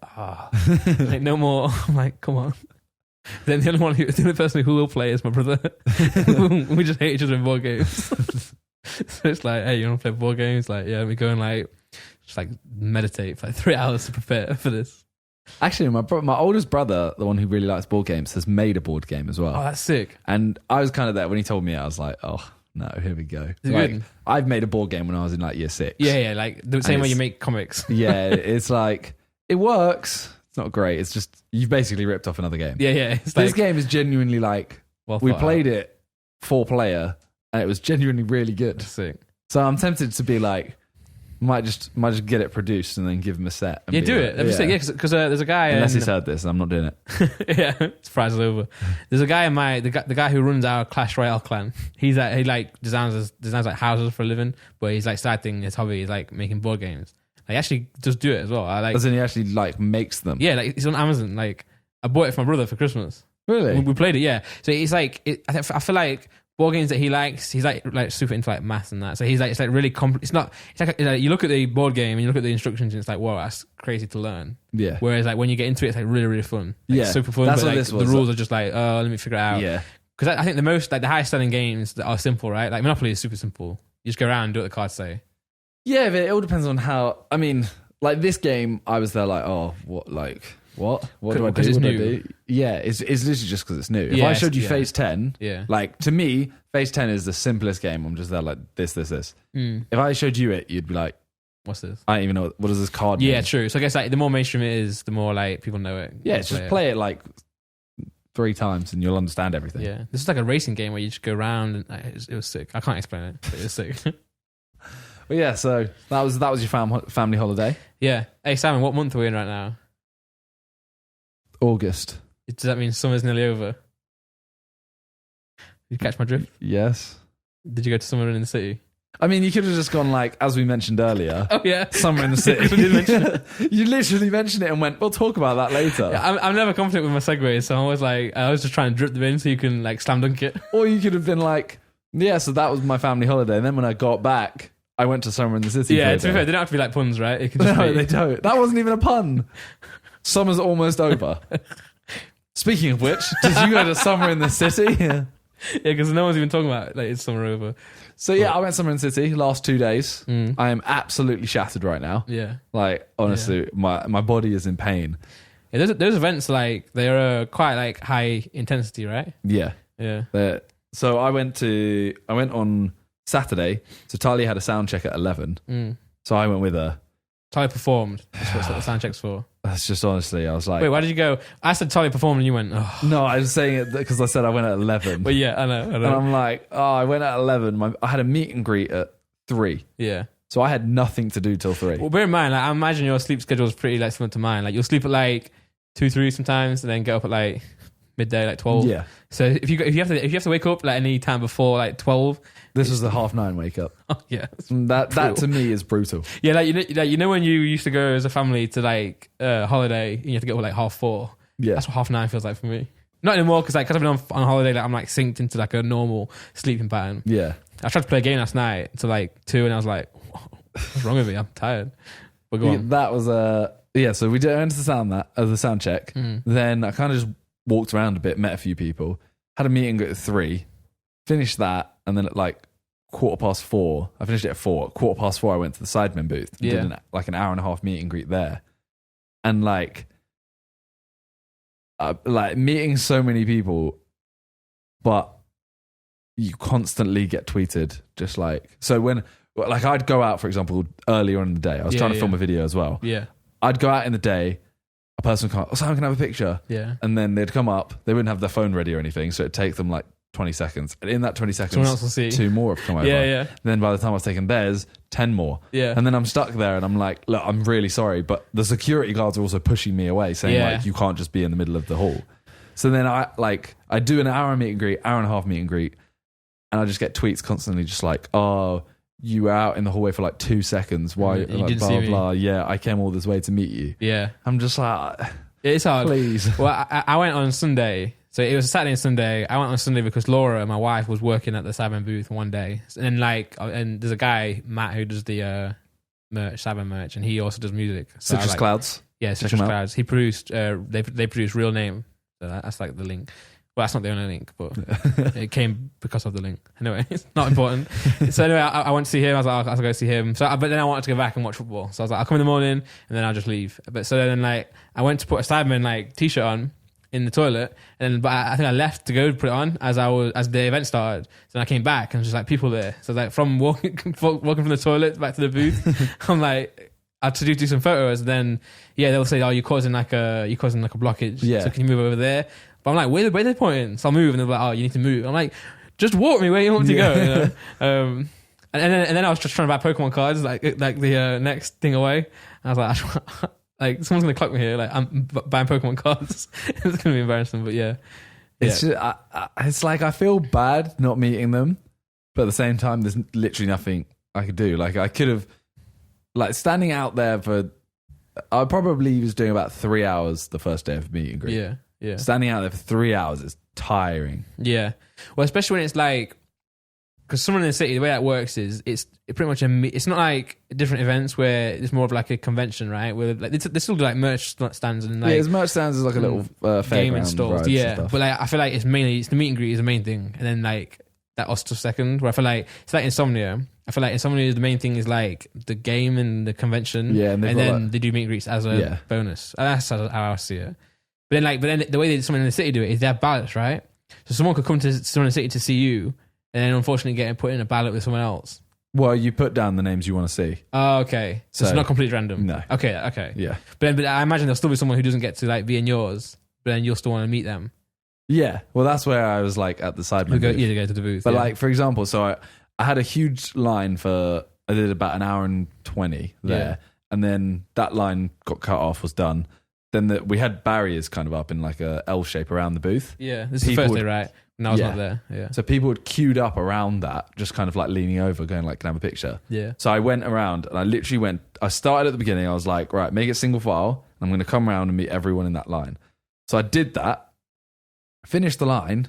like, no more. I'm like, come on. Then the only person who will play is my brother. We just hate each other in board games. So it's like, hey, you want to play board games? Like, yeah, we go and like, just like meditate for like 3 hours to prepare for this. Actually, my oldest brother, the one who really likes board games, has made a board game as well. Oh, that's sick. And I was kind of there when he told me. I was like, oh no, here we go. Is it like, good? I've made a board game when I was in like year 6. Yeah, like the same way you make comics. Yeah, it's like, it works. It's not great. It's just, you've basically ripped off another game. Yeah. It's This like, game is genuinely like, we played it 4-player, and it was genuinely really good. That's sick. So I'm tempted to be like, might just get it produced and then give him a set. And Yeah, be do like, it. That'd be sick. Yeah, because there's a guy. Unless he's heard this, I'm not doing it. Yeah, surprise is over. There's a guy in the guy who runs our Clash Royale clan. He like designs like houses for a living, but he's like starting his hobby is like making board games. Like actually just do it as well. I like. As in he actually like makes them. Yeah, like it's on Amazon. Like I bought it for my brother for Christmas. Really? We played it. Yeah. So it's like I feel like board games that he likes, he's like super into like maths and that. So he's like, it's like really it's like you look at the board game and you look at the instructions and it's like, whoa, that's crazy to learn. Yeah. Whereas like when you get into it, it's like really, really fun. Like, super fun. That's but what like, this was. The rules are just like, oh, let me figure it out. Yeah. Because I think the most, like the highest selling games that are simple, right? Like Monopoly is super simple. You just go around and do what the cards say. Yeah, but it all depends on how, I mean, like this game, I was there like, oh, what? What do I do? It's what new. do I do? Yeah, it's literally just because it's new. If Yeah, I showed you yeah. phase 10, Yeah. like to me, phase 10 is the simplest game. I'm just there like this. If I showed you it, you'd be like, What's this? I don't even know, what does this card mean? Yeah, true. So I guess like the more mainstream it is, the more like people know it. Yeah, it's just play it like 3 times and you'll understand everything. Yeah. This is like a racing game where you just go around and it was sick. I can't explain it, but it was sick. But yeah, so that was your family holiday. Yeah. Hey, Simon, what month are we in right now? August. Does that mean summer's nearly over? Did you catch my drift? Yes. Did you go to somewhere in the city? I mean, you could have just gone like, as we mentioned earlier, Oh, yeah. somewhere in the city. We did mention it. You literally mentioned it and went, we'll talk about that later. Yeah, I'm never confident with my segues, so I'm always like, I was just trying to drip them in so you can like slam dunk it. Or you could have been like, yeah, so that was my family holiday. And then when I got back, I went to somewhere in the city. Yeah, for a to be day. fair, they don't have to be like puns, right? It can just No, be, they don't. That wasn't even a pun. Summer's almost over. Speaking of which, did you go to somewhere in the city? Yeah, because no one's even talking about like it's summer over. So yeah, I went somewhere in the city last 2 days. Mm. I am absolutely shattered right now. Yeah. Like, honestly, my body is in pain. Yeah, those events like they are quite like high intensity, right? Yeah. Yeah. So I went on Saturday. So Talia had a sound check at 11. Mm. So I went with her. Talia performed. That's what the sound check's for. That's just honestly, I was like, Wait, why did you go? I said Talia performed and you went, oh. no, I was saying it because I said I went at 11. But yeah, I know. And I'm like, oh, I went at 11. I had a meet and greet at 3. Yeah. So I had nothing to do till 3. Well, bear in mind, like, I imagine your sleep schedule is pretty like similar to mine. Like you'll sleep at like 2, 3 sometimes, and then get up at like midday, like 12. Yeah. So if you have to wake up like any time before like 12, This was the 9:30 wake up. oh, yeah, That to me is brutal. yeah. Like you know when you used to go as a family to like holiday, and you have to get up at like 4:30. Yeah. That's what 9:30 feels like for me. Not anymore because I've been on holiday, like I'm like synced into like a normal sleeping pattern. Yeah. I tried to play a game last night to like 2, and I was like, what's wrong with me? I'm tired. But go on. That was so we went to the sound check. Mm. Then I kind of just walked around a bit, met a few people, had a meeting at 3, finished that, and then at like 4:15, I finished it at 4. 4:15, I went to the Sidemen booth. Yeah. Did an hour and a half meet and greet there, and like meeting so many people, but you constantly get tweeted. Just like, so when like I'd go out, for example, earlier on in the day, I was trying to film a video as well. Yeah. I'd go out in the day, a person would come, oh, Simon, can I have a picture? Yeah. And then they'd come up, they wouldn't have their phone ready or anything, so it'd take them like 20 seconds. And in that 20 Someone seconds, else will see. 2 more have come over. Yeah. Then by the time I was taking theirs, 10 more. Yeah. And then I'm stuck there and I'm like, look, I'm really sorry, but the security guards are also pushing me away, saying like, you can't just be in the middle of the hall. So then I do an hour meet and greet, hour and a half meet and greet, and I just get tweets constantly just like, oh, you were out in the hallway for like 2 seconds. Why? You like, didn't blah, see me. blah. Yeah, I came all this way to meet you. Yeah. I'm just like, It's hard. please. Well, I went on Sunday. So it was a Saturday and Sunday. I went on Sunday because Laura, my wife, was working at the Cyber booth one day. And and there's a guy, Matt, who does the merch, Cyber merch, and he also does music. So Citrus Clouds. Yeah, Citrus Clouds. He produced, they produced Real Name. So that's like the link. Well, that's not the only link, but it came because of the link. Anyway, it's not important. So anyway, I went to see him. I was like, I'll go see him. But then I wanted to go back and watch football. So I was like, I'll come in the morning and then I'll just leave. But so then like I went to put a Cyberman t-shirt on in the toilet, but I think I left to go put it on as the event started. So then I came back and just like people there. So like from walking from the toilet back to the booth, I'm like, I had to do some photos. And then they'll say, oh, you're causing like a blockage. Yeah. So can you move over there? But I'm like, where are they pointing? So I'll move, and they're like, oh, you need to move. I'm like, just walk me where you want to go. You know? And then I was just trying to buy Pokemon cards, like the next thing away. And I was like, like someone's gonna clock me here. Like I'm buying Pokemon cards. It's gonna be embarrassing, but yeah. It's just, it's like I feel bad not meeting them, but at the same time, there's literally nothing I could do. Like I could have, like standing out there for, I probably was doing about 3 hours the first day of meet and greet. Yeah. Yeah. Standing out there for 3 hours is tiring. Yeah. Well, especially when it's like, because someone in the city, the way that works is it's pretty much it's not like different events where it's more of like a convention, right? Where like they still do like merch stands and like there's merch stands as like a little gaming stores. Yeah. Stuff. But like I feel like it's the meet and greet is the main thing, and then like that also second. Where I feel like it's like Insomnia. I feel like Insomnia, the main thing is like the game and the convention. Yeah, and then they do meet and greets as a bonus. And that's how I see it. But then the way that someone in the city do it is they have ballots, right? So someone could come to someone in the city to see you, and then unfortunately get put in a ballot with someone else. Well, you put down the names you want to see. Oh, okay. So it's not completely random. No. Okay. Yeah. But I imagine there'll still be someone who doesn't get to like be in yours, but then you'll still want to meet them. Yeah. Well, that's where I was like at the side. You go to the booth. But like, for example, so I had a huge line I did about an hour and 20 there, and then that line got cut off, was done. Then we had barriers kind of up in like a L shape around the booth. Yeah, this is the first day, right? No, I was not there. Yeah. So people had queued up around that, just kind of like leaning over, going like, can I have a picture? Yeah. So I went around and I started at the beginning. I was like, right, make it single file. I'm going to come around and meet everyone in that line. So I did that, finished the line.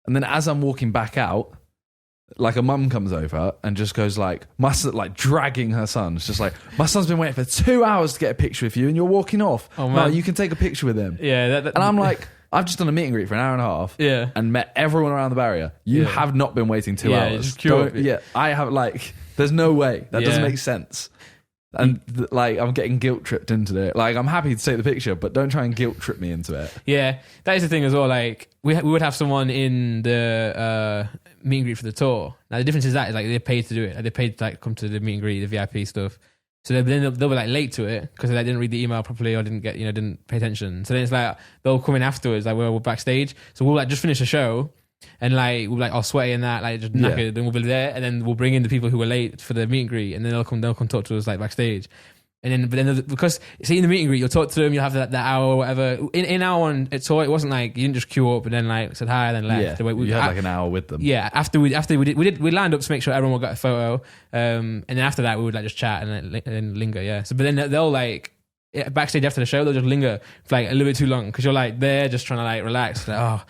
And then as I'm walking back out, like a mum comes over and just goes like, my son, like dragging her son. It's just like, my son's been waiting for 2 hours to get a picture with you and you're walking off. Oh, man. No, you can take a picture with him. Yeah. And I'm like, I've just done a meet and greet for an hour and a half. Yeah. And met everyone around the barrier. You have not been waiting 2 hours. Just queue up. I have like, there's no way. That doesn't make sense. And like, I'm getting guilt tripped into it. Like, I'm happy to take the picture, but don't try and guilt trip me into it. Yeah, that is the thing as well. Like, we would have someone in the meet and greet for the tour. Now, the difference is like they're paid to do it. Like, they're paid to like come to the meet and greet, the VIP stuff. So then they'll be like late to it because they didn't read the email properly or didn't pay attention. So then it's like they'll come in afterwards, like we're backstage. So we'll like just finish a show. And like we'll like all sweaty and that, like just knackered, and we'll be there, and then we'll bring in the people who were late for the meet and greet, and then they'll come talk to us like backstage, but then because see in the meet and greet you'll talk to them, you'll have that hour or whatever. In our one, it wasn't like you didn't just queue up and then like said hi and then left. Yeah, you had like an hour with them. Yeah, after we lined up to make sure everyone got a photo, and then after that we would like just chat and then linger. Yeah, so but then they'll like. Backstage after the show, they'll just linger for like a little bit too long because you're like they're just trying to like relax. Like,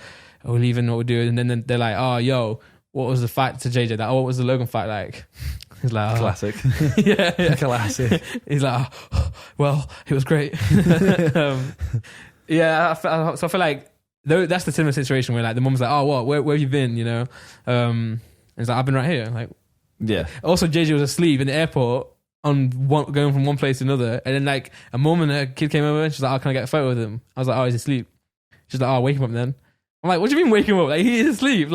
we're leaving what we're doing, and then they're like, "Oh, yo, what was the fight to JJ? Like, what was the Logan fight like?" He's like, classic, yeah, classic. He's like, "Well, it was great." Yeah, so I feel like that's the similar situation where like the mum's like, "Oh, what? Where have you been?" You know, and it's like, "I've been right here." Like, yeah. Also, JJ was asleep in the airport going from one place to another, and then like a mum and a kid came over, and she's like, "Oh, can I get a photo with him?" I was like, "Oh, he's asleep." She's like, "Oh, wake him up then." I'm like, what do you mean wake him up? Like, he is asleep.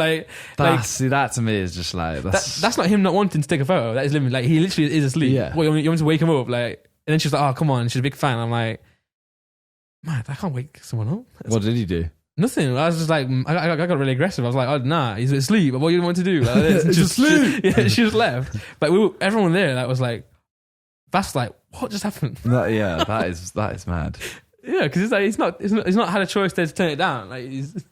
See, that to me is just like that's not him not wanting to take a photo. That is living. Like, he literally is asleep. Yeah. What, you want to wake him up? Like, and then she's like, "Oh, come on." She's a big fan. I'm like, man, I can't wake someone up. What did he do? Nothing. I was just like, I got really aggressive. I was like, oh, nah, he's asleep. What do you want to do? Like, He's asleep. Yeah, she just left. But everyone there that was like, that's like, what just happened? That is mad. Yeah, because it's like he's not had a choice there to turn it down. Like he's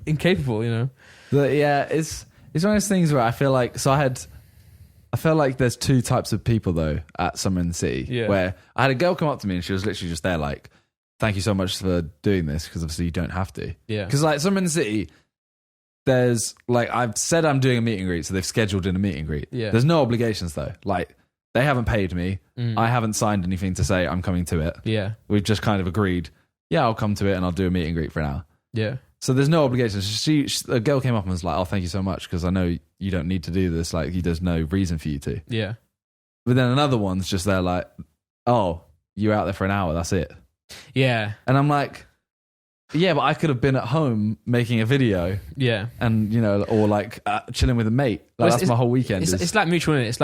incapable, you know. But yeah, it's one of those things where I feel like I feel like there's two types of people though at Summer in the City. Yeah. Where I had a girl come up to me and she was literally just there like, thank you so much for doing this because obviously you don't have to. Yeah. Because like Summer in the City, there's like I've said I'm doing a meet and greet, so they've scheduled in a meet and greet. Yeah. There's no obligations though. Like they haven't paid me. I haven't signed anything to say I'm coming to it. Yeah. We've just kind of agreed, yeah, I'll come to it and I'll do a meet and greet for an hour. Yeah. So there's no obligations. A girl came up and was like, oh, thank you so much because I know you don't need to do this. Like there's no reason for you to. Yeah. But then another one's just there like, oh, you're out there for an hour. That's it. Yeah. And I'm like, yeah, but I could have been at home making a video. Yeah. And, you know, or like chilling with a mate. Like, Well, that's my whole weekend. It's like mutual. Innit? It's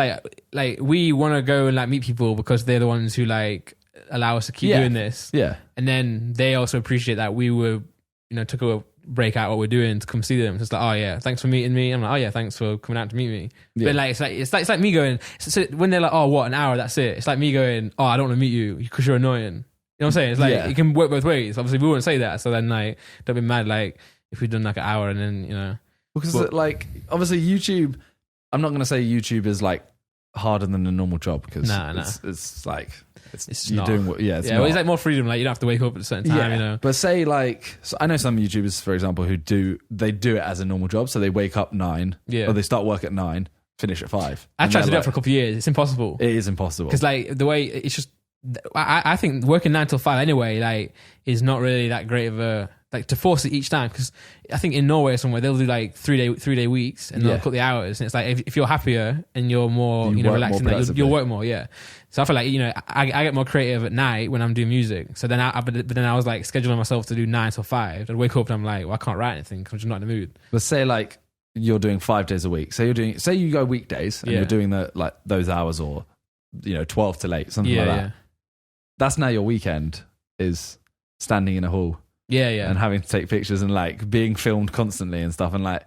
like we want to go and like meet people because they're the ones who like allow us to keep doing this. Yeah. And then they also appreciate that we were, you know, took a break out what we're doing to come see them. So it's like, oh yeah, thanks for meeting me. I'm like, oh yeah, thanks for coming out to meet me. Yeah. But like it's like me going. So when they're like, oh, what, an hour? That's it. It's like me going, oh, I don't want to meet you because you're annoying. You know what I'm saying? It's like it can work both ways. Obviously, we wouldn't say that. So then, like, don't be mad. Like, if we've done like an hour and then, you know, because like obviously YouTube. I'm not going to say YouTube is like harder than a normal job because it's like it's you're not. doing what it's well, it's like more freedom. Like you don't have to wake up at a certain time. You know, but say like I know some YouTubers, for example, who do it as a normal job. So they wake up 9, or they start work at 9, finish at 5. I tried to do it for a couple of years. It's impossible. It is impossible because like the way it's just. I think working 9 till 5 anyway, like, is not really that great of a like to force it each time because I think in Norway or somewhere they'll do like 3-day weeks and they'll cut the hours and it's like if you're happier and you're more relaxed, you'll work more. Yeah, so I feel like, you know, I get more creative at night when I'm doing music. So then but then I was like scheduling myself to do 9 till 5. I'd wake up and I'm like, well, I can't write anything because I'm just not in the mood. But say like you're doing 5 days a week. Say you go weekdays and you're doing those hours or, you know, 12 till 8, something like that. Yeah. That's now your weekend is standing in a hall. Yeah. And having to take pictures and like being filmed constantly and stuff and like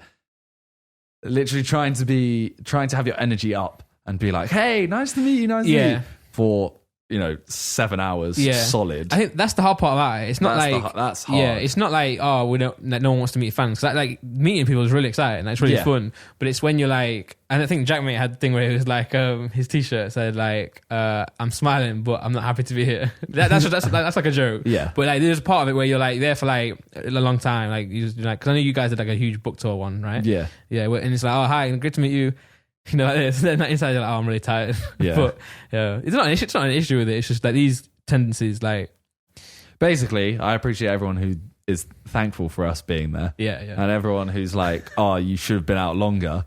literally trying to have your energy up and be like, hey, nice to meet you. For, you know, 7 hours solid. I think that's the hard part about it. It's not that's hard. Yeah, it's not like, oh, we don't. Like, no one wants to meet fans. Like meeting people is really exciting. Like, it's really fun. But it's when you're like, and I think Jack Mate had the thing where it was like, his T-shirt said like, "I'm smiling, but I'm not happy to be here." that's like a joke. Yeah. But like, there's a part of it where you're like there for like a long time. Like you just like, because I know you guys did like a huge book tour one, right? Yeah. Yeah. And it's like, oh, hi, great to meet you. You know, like this. Then inside you're like, oh, I'm really tired. Yeah. But yeah, it's not an issue with it. It's just like these tendencies, like. Basically, I appreciate everyone who is thankful for us being there. Yeah. And everyone who's like, oh, you should have been out longer.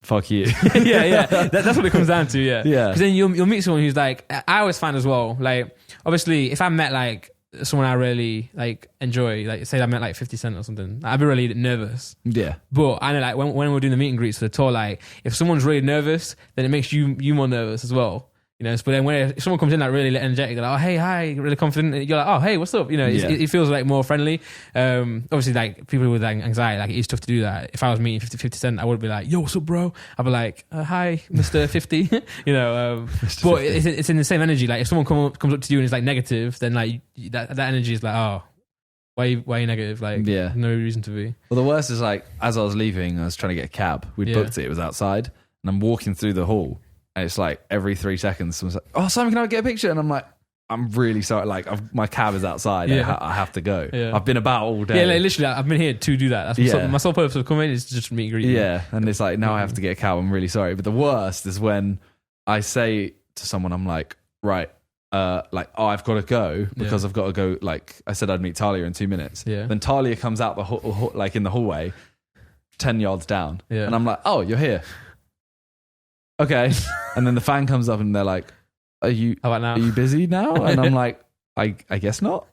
Fuck you. yeah. That's what it comes down to. Yeah. Because then you'll meet someone who's like, I always find as well, like, obviously, if I met like someone I really like enjoy, like say I met like 50 Cent or something, I'd be really nervous. Yeah. But I know like when we're doing the meet and greets for the tour, like if someone's really nervous, then it makes you more nervous as well. You know, but then if someone comes in like really energetic, they're like, oh, hey, hi, really confident. You're like, oh, hey, what's up? You know, it feels like more friendly. Obviously, like people with like anxiety, like it's tough to do that. If I was meeting 50 Cent, I would be like, yo, what's up, bro? I'd be like, hi, Mr. 50. You know, but it's in the same energy. Like if someone comes up to you and is like negative, then like that energy is like, oh, why are you negative? Like, no reason to be. Well, the worst is like, as I was leaving, I was trying to get a cab. We'd booked it. It was outside, and I'm walking through the hall. And it's like every 3 seconds, someone's like, "Oh, Simon, can I get a picture?" And I'm like, "I'm really sorry. Like, my cab is outside. I have to go. I've been about all day. Yeah, like, literally, I've been here to do that. That's my sole purpose of coming is just meet and greet. Yeah, and it's like now I have to get a cab. I'm really sorry. But the worst is when I say to someone, I'm like, right, like, oh, I've got to go because I've got to go. Like I said, I'd meet Talia in 2 minutes. Yeah. Then Talia comes out like in the hallway, 10 yards down, and I'm like, oh, you're here. Okay. And then the fan comes up and they're like, Are you busy now? And I'm like, I guess not.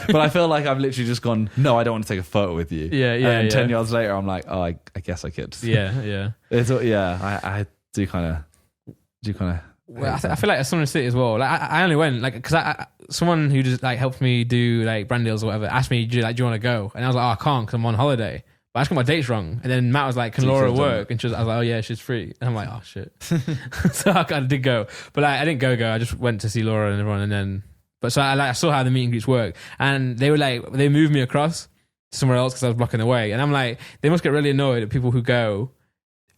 But I feel like I've literally just gone, no, I don't want to take a photo with you. And 10 yards later, I'm like, oh, I guess I could. Yeah. I do kind of. Well, I feel like it's something to sit as well. Like I only went like because someone who just like helped me do like brand deals or whatever asked me, do you want to go? And I was like, I can't because I'm on holiday. But I just got my dates wrong. And then Matt was like, can Laura work? And I was like, oh yeah, she's free. And I'm like, oh shit. So I kind of did go. But like, I didn't go. I just went to see Laura and everyone. And then, but so I saw how the meet and greets work. And they moved me across somewhere else because I was blocking the way. And I'm like, they must get really annoyed at people who go,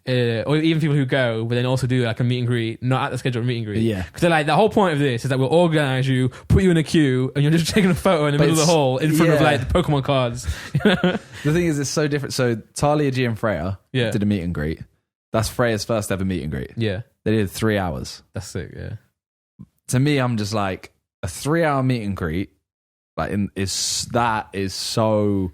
or even people who go, but then also do like a meet and greet, not at the scheduled meet and greet. Yeah. Because they're like, the whole point of this is that we'll organize you, put you in a queue, and you're just taking a photo in the middle of the hall in front of like the Pokemon cards. The thing is, it's so different. So Talia G and Freya did a meet and greet. That's Freya's first ever meet and greet. Yeah. They did 3 hours. That's sick, yeah. To me, I'm just like, a 3-hour meet and greet, like is so,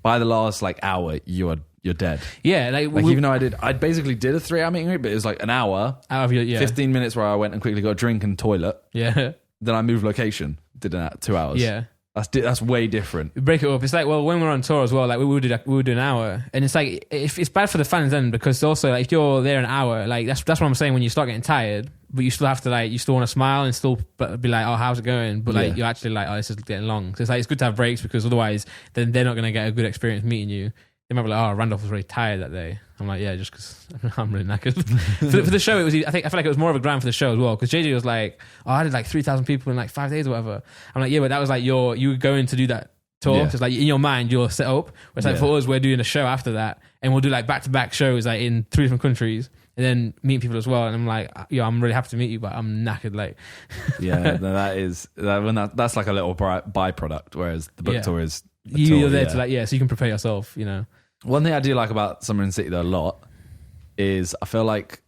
by the last like hour, you're dead. Yeah, like even though I basically did a 3-hour meet and greet, but it was like an hour, out of your 15 minutes where I went and quickly got a drink and toilet. Yeah. Then I moved location, did that 2 hours. Yeah. That's way different. Break it up. It's like, well, when we're on tour as well, like we would do an hour, and it's like it's bad for the fans then, because also like if you're there an hour, like that's what I'm saying. When you start getting tired, but you still have to like, you still want to smile and still be like, oh, how's it going? But like you're actually like, oh, this is getting long. So it's like it's good to have breaks, because otherwise then they're not going to get a good experience meeting you. They might be like, oh, Randolph was really tired that day. I'm like, yeah, just because I'm really knackered. for the show, it was. I feel like it was more of a grind for the show as well, because JJ was like, oh, I did like 3,000 people in like 5 days or whatever. I'm like, yeah, but that was like you were going to do that tour. So it's like in your mind you're set up. Whereas like for us, we're doing a show after that, and we'll do like back-to-back shows like in 3 different countries, and then meet people as well. And I'm like, yeah, I'm really happy to meet you, but I'm knackered. Like, that's like a little byproduct, whereas the book tour is. You're there to like, so you can prepare yourself, you know. One thing I do like about Summer in the City though a lot is I feel like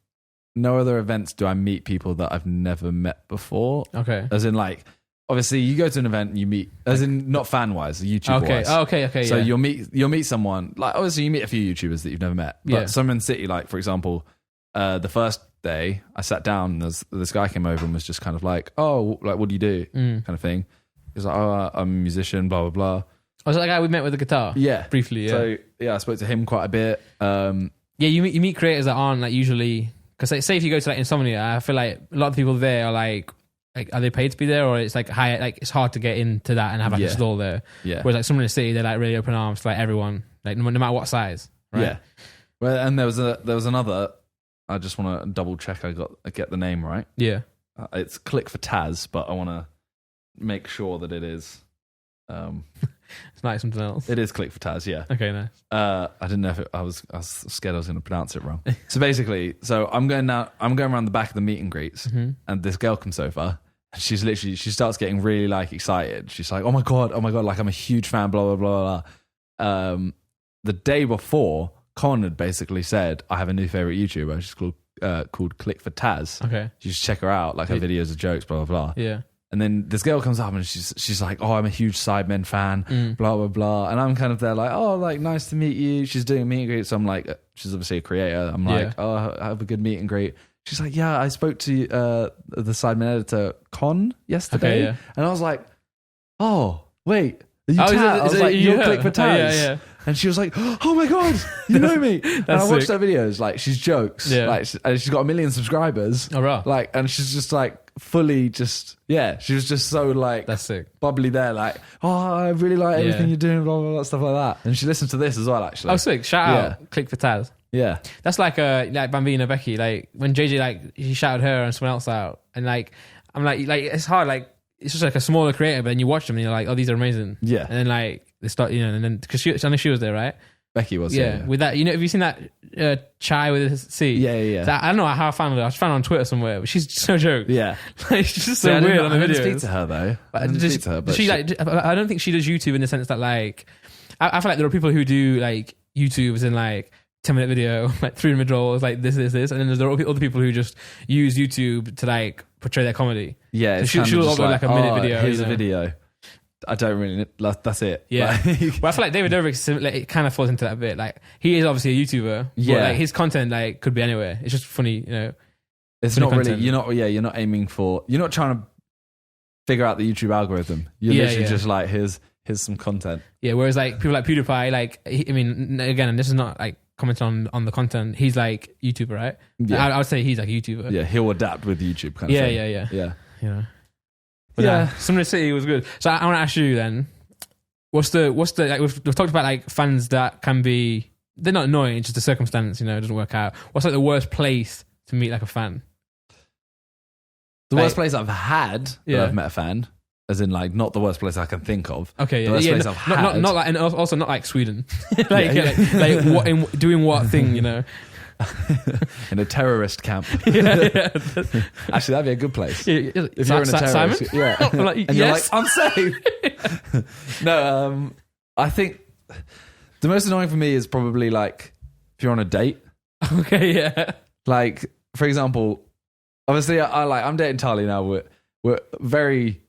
no other events do I meet people that I've never met before. Okay. As in like, obviously you go to an event and you meet, as in not fan wise, YouTube wise. Okay. So you'll meet someone, like obviously you meet a few YouTubers that you've never met. But Summer in the City, like for example, the first day I sat down and this guy came over and was just kind of like, oh, like what do you do? Kind of thing. He was like, oh, I'm a musician, blah, blah, blah. Was that the guy we met with the guitar? Yeah. Briefly, yeah. So, I spoke to him quite a bit. You meet creators that aren't like usually... Because like, say if you go to like Insomnia, I feel like a lot of people there are like are they paid to be there, or it's like high, like it's hard to get into that and have like a stall there. Yeah. Whereas like Summer in the City, they're like really open arms to like everyone, like no matter what size. Right? Yeah. Well, and there was another... I just want to double check I get the name right. Yeah. It's Click for Taz, but I want to make sure that it is... It's like something else. It is Click for Taz, yeah. Okay, nice. I didn't know if I was scared I was going to pronounce it wrong. So basically, I'm going around the back of the meet and greets, and this girl comes over, and she starts getting really like excited. She's like, oh my god, like I'm a huge fan, blah blah blah blah. The day before, Con had basically said, I have a new favorite YouTuber. She's called Click for Taz. Okay, you should check her out. Like her videos are jokes, blah blah blah. Yeah. And then this girl comes up and she's like, oh, I'm a huge Sidemen fan, blah, blah, blah. And I'm kind of there like, oh, like, nice to meet you. She's doing a meet and greet. So I'm like, she's obviously a creator. I'm like, oh, have a good meet and greet. She's like, yeah, I spoke to the Sidemen editor, Con, yesterday. Okay, yeah. And I was like, oh, wait. Are you Taz? I was like, you're Click for Taz. Yeah. And she was like, oh my God, you know me. And I watched her videos. Like, she's jokes. Yeah. Like, and she's got 1 million subscribers. Oh, right. Like, and she's just like, fully just she was just so like that's sick, bubbly there, like, oh, I really like everything you're doing, blah blah blah, stuff like that. And she listened to this as well, actually. Oh, sick. Shout out Click for Taz. Yeah, that's like Bambina Becky, like when JJ like he shouted her and someone else out, and like I'm like it's hard, like it's just like a smaller creator, but then you watch them and you're like, oh, these are amazing. Yeah. And then like they start, and then because I know she was there, right? Becky was, yeah. With that, have you seen that Chai with a C? Yeah. So I don't know how I found her. I just found her on Twitter somewhere, but she's so joke. Yeah. Like, she's just so weird on the videos. I didn't speak to her, though. I don't think she does YouTube in the sense that, like, I feel like there are people who do, like, YouTubes in, like, 10-minute video, like, 3 rolls, like, this, and then there are other people who just use YouTube to, like, portray their comedy. Yeah. So she'll upload, like, a minute video. Here's a video. I don't really. That's it. Yeah. Like, well, I feel like David Dobrik, like, it kind of falls into that bit. Like, he is obviously a YouTuber. Yeah. But, like, his content like could be anywhere. It's just funny, It's not content. Really. You're not aiming for. You're not trying to figure out the YouTube algorithm. You're literally just like, here's some content. Yeah. Whereas like people like PewDiePie, like again, and this is not like commenting on the content. He's like YouTuber, right? Yeah. I would say he's like a YouTuber. Yeah. He'll adapt with YouTube kind of thing. Yeah. But Yeah. Summoner City was good. So I want to ask you then, what's the like we've talked about like fans that can be, they're not annoying, it's just the circumstance, it doesn't work out. What's like the worst place to meet like a fan? The worst place I've had that Yeah. I've met a fan, as in like not the worst place I can think of. Okay, The worst place no, I've had. not like, and also not like Sweden. like, Yeah. like what doing what thing, In a terrorist camp. yeah. Actually, that'd be a good place. If If you're in a terrorist, Simon? yeah, I'm like, and yes. you're like, I'm safe. No, I think the most annoying for me is probably like if you're on a date. Okay, yeah. Like, for example, obviously, I'm dating Tali now. We're very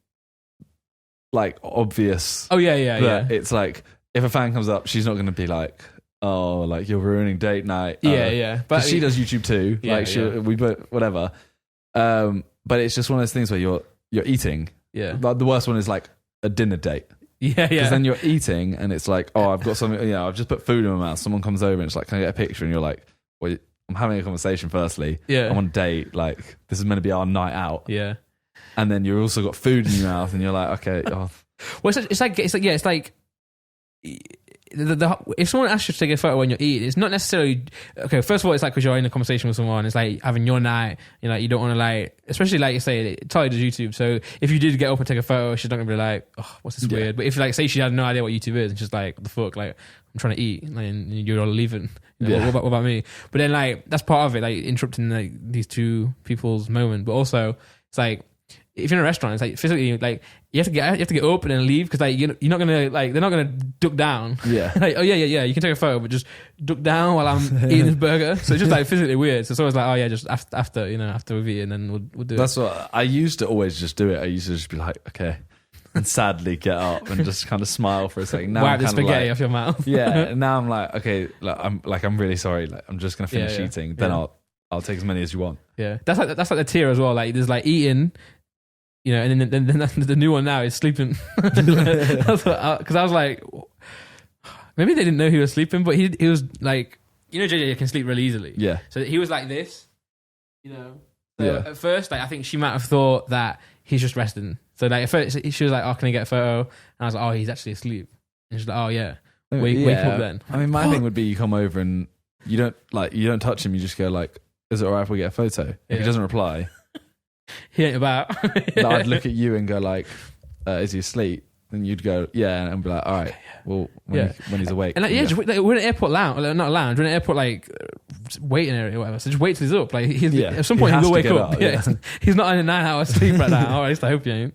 like obvious. Oh yeah. that it's like if a fan comes up, she's not going to be like, oh, like you're ruining date night. Yeah. But she does YouTube too. Yeah, Like yeah. we put whatever. But it's just one of those things where you're eating. Yeah. Like the worst one is like a dinner date. Yeah. Because then you're eating and it's like, oh, I've got something, I've just put food in my mouth. Someone comes over and it's like, can I get a picture? And you're like, well, I'm having a conversation firstly. Yeah. I'm on a date. Like, this is meant to be our night out. Yeah. And then you've also got food in your mouth and you're like, okay. Oh. Well, it's like if someone asks you to take a photo when you're eating, it's not necessarily okay. First of all, it's like because you're in a conversation with someone. It's like having your night. You don't want to like, especially like you say, Tali does YouTube. So if you did get up and take a photo, she's not gonna be like, oh, what's this weird? But if like say she had no idea what YouTube is, and she's like, what the fuck, like I'm trying to eat, and you're all leaving. What about me? But then like that's part of it, like interrupting like these two people's moment. But also it's like if you're in a restaurant, it's like physically like you have to get up and then leave because like you're not gonna like they're not gonna duck down. Yeah. Like oh yeah, you can take a photo, but just duck down while I'm eating this burger. So it's just like physically weird. So it's always like oh yeah, just after we've eaten, then we'll do That's what I used to always just do it. I used to just be like, okay, and sadly get up and just kind of smile for a second. Now wipe the I'm kind of spaghetti like, off your mouth. yeah. Now I'm like, okay, like, I'm really sorry. Like I'm just gonna finish Yeah. eating. Then Yeah. I'll take as many as you want. Yeah, that's like the tier as well. Like there's like eating. And then the new one now is sleeping. Because I was like, maybe they didn't know he was sleeping, but he was like, JJ can sleep really easily. Yeah. So he was like this, So Yeah. at first, like I think she might have thought that he's just resting. So like at first she was like, "Oh, can I get a photo?" And I was like, "Oh, he's actually asleep." And she's like, "Oh yeah, wake him up then." I mean, my thing would be you come over and you don't touch him. You just go like, "Is it alright if we get a photo?" If Yeah. he doesn't reply, He ain't about. I'd look at you and go like, "Is he asleep?" Then you'd go, "Yeah," and be like, "All right, well, when he's awake." And like, then just go. we're in an airport lounge, like, not a lounge, we're in an airport like waiting area or whatever. So just wait till he's up. Like at some point He he will has wake to up. get up, yeah. He's not in a 9-hour sleep right now. Or at least I hope he ain't.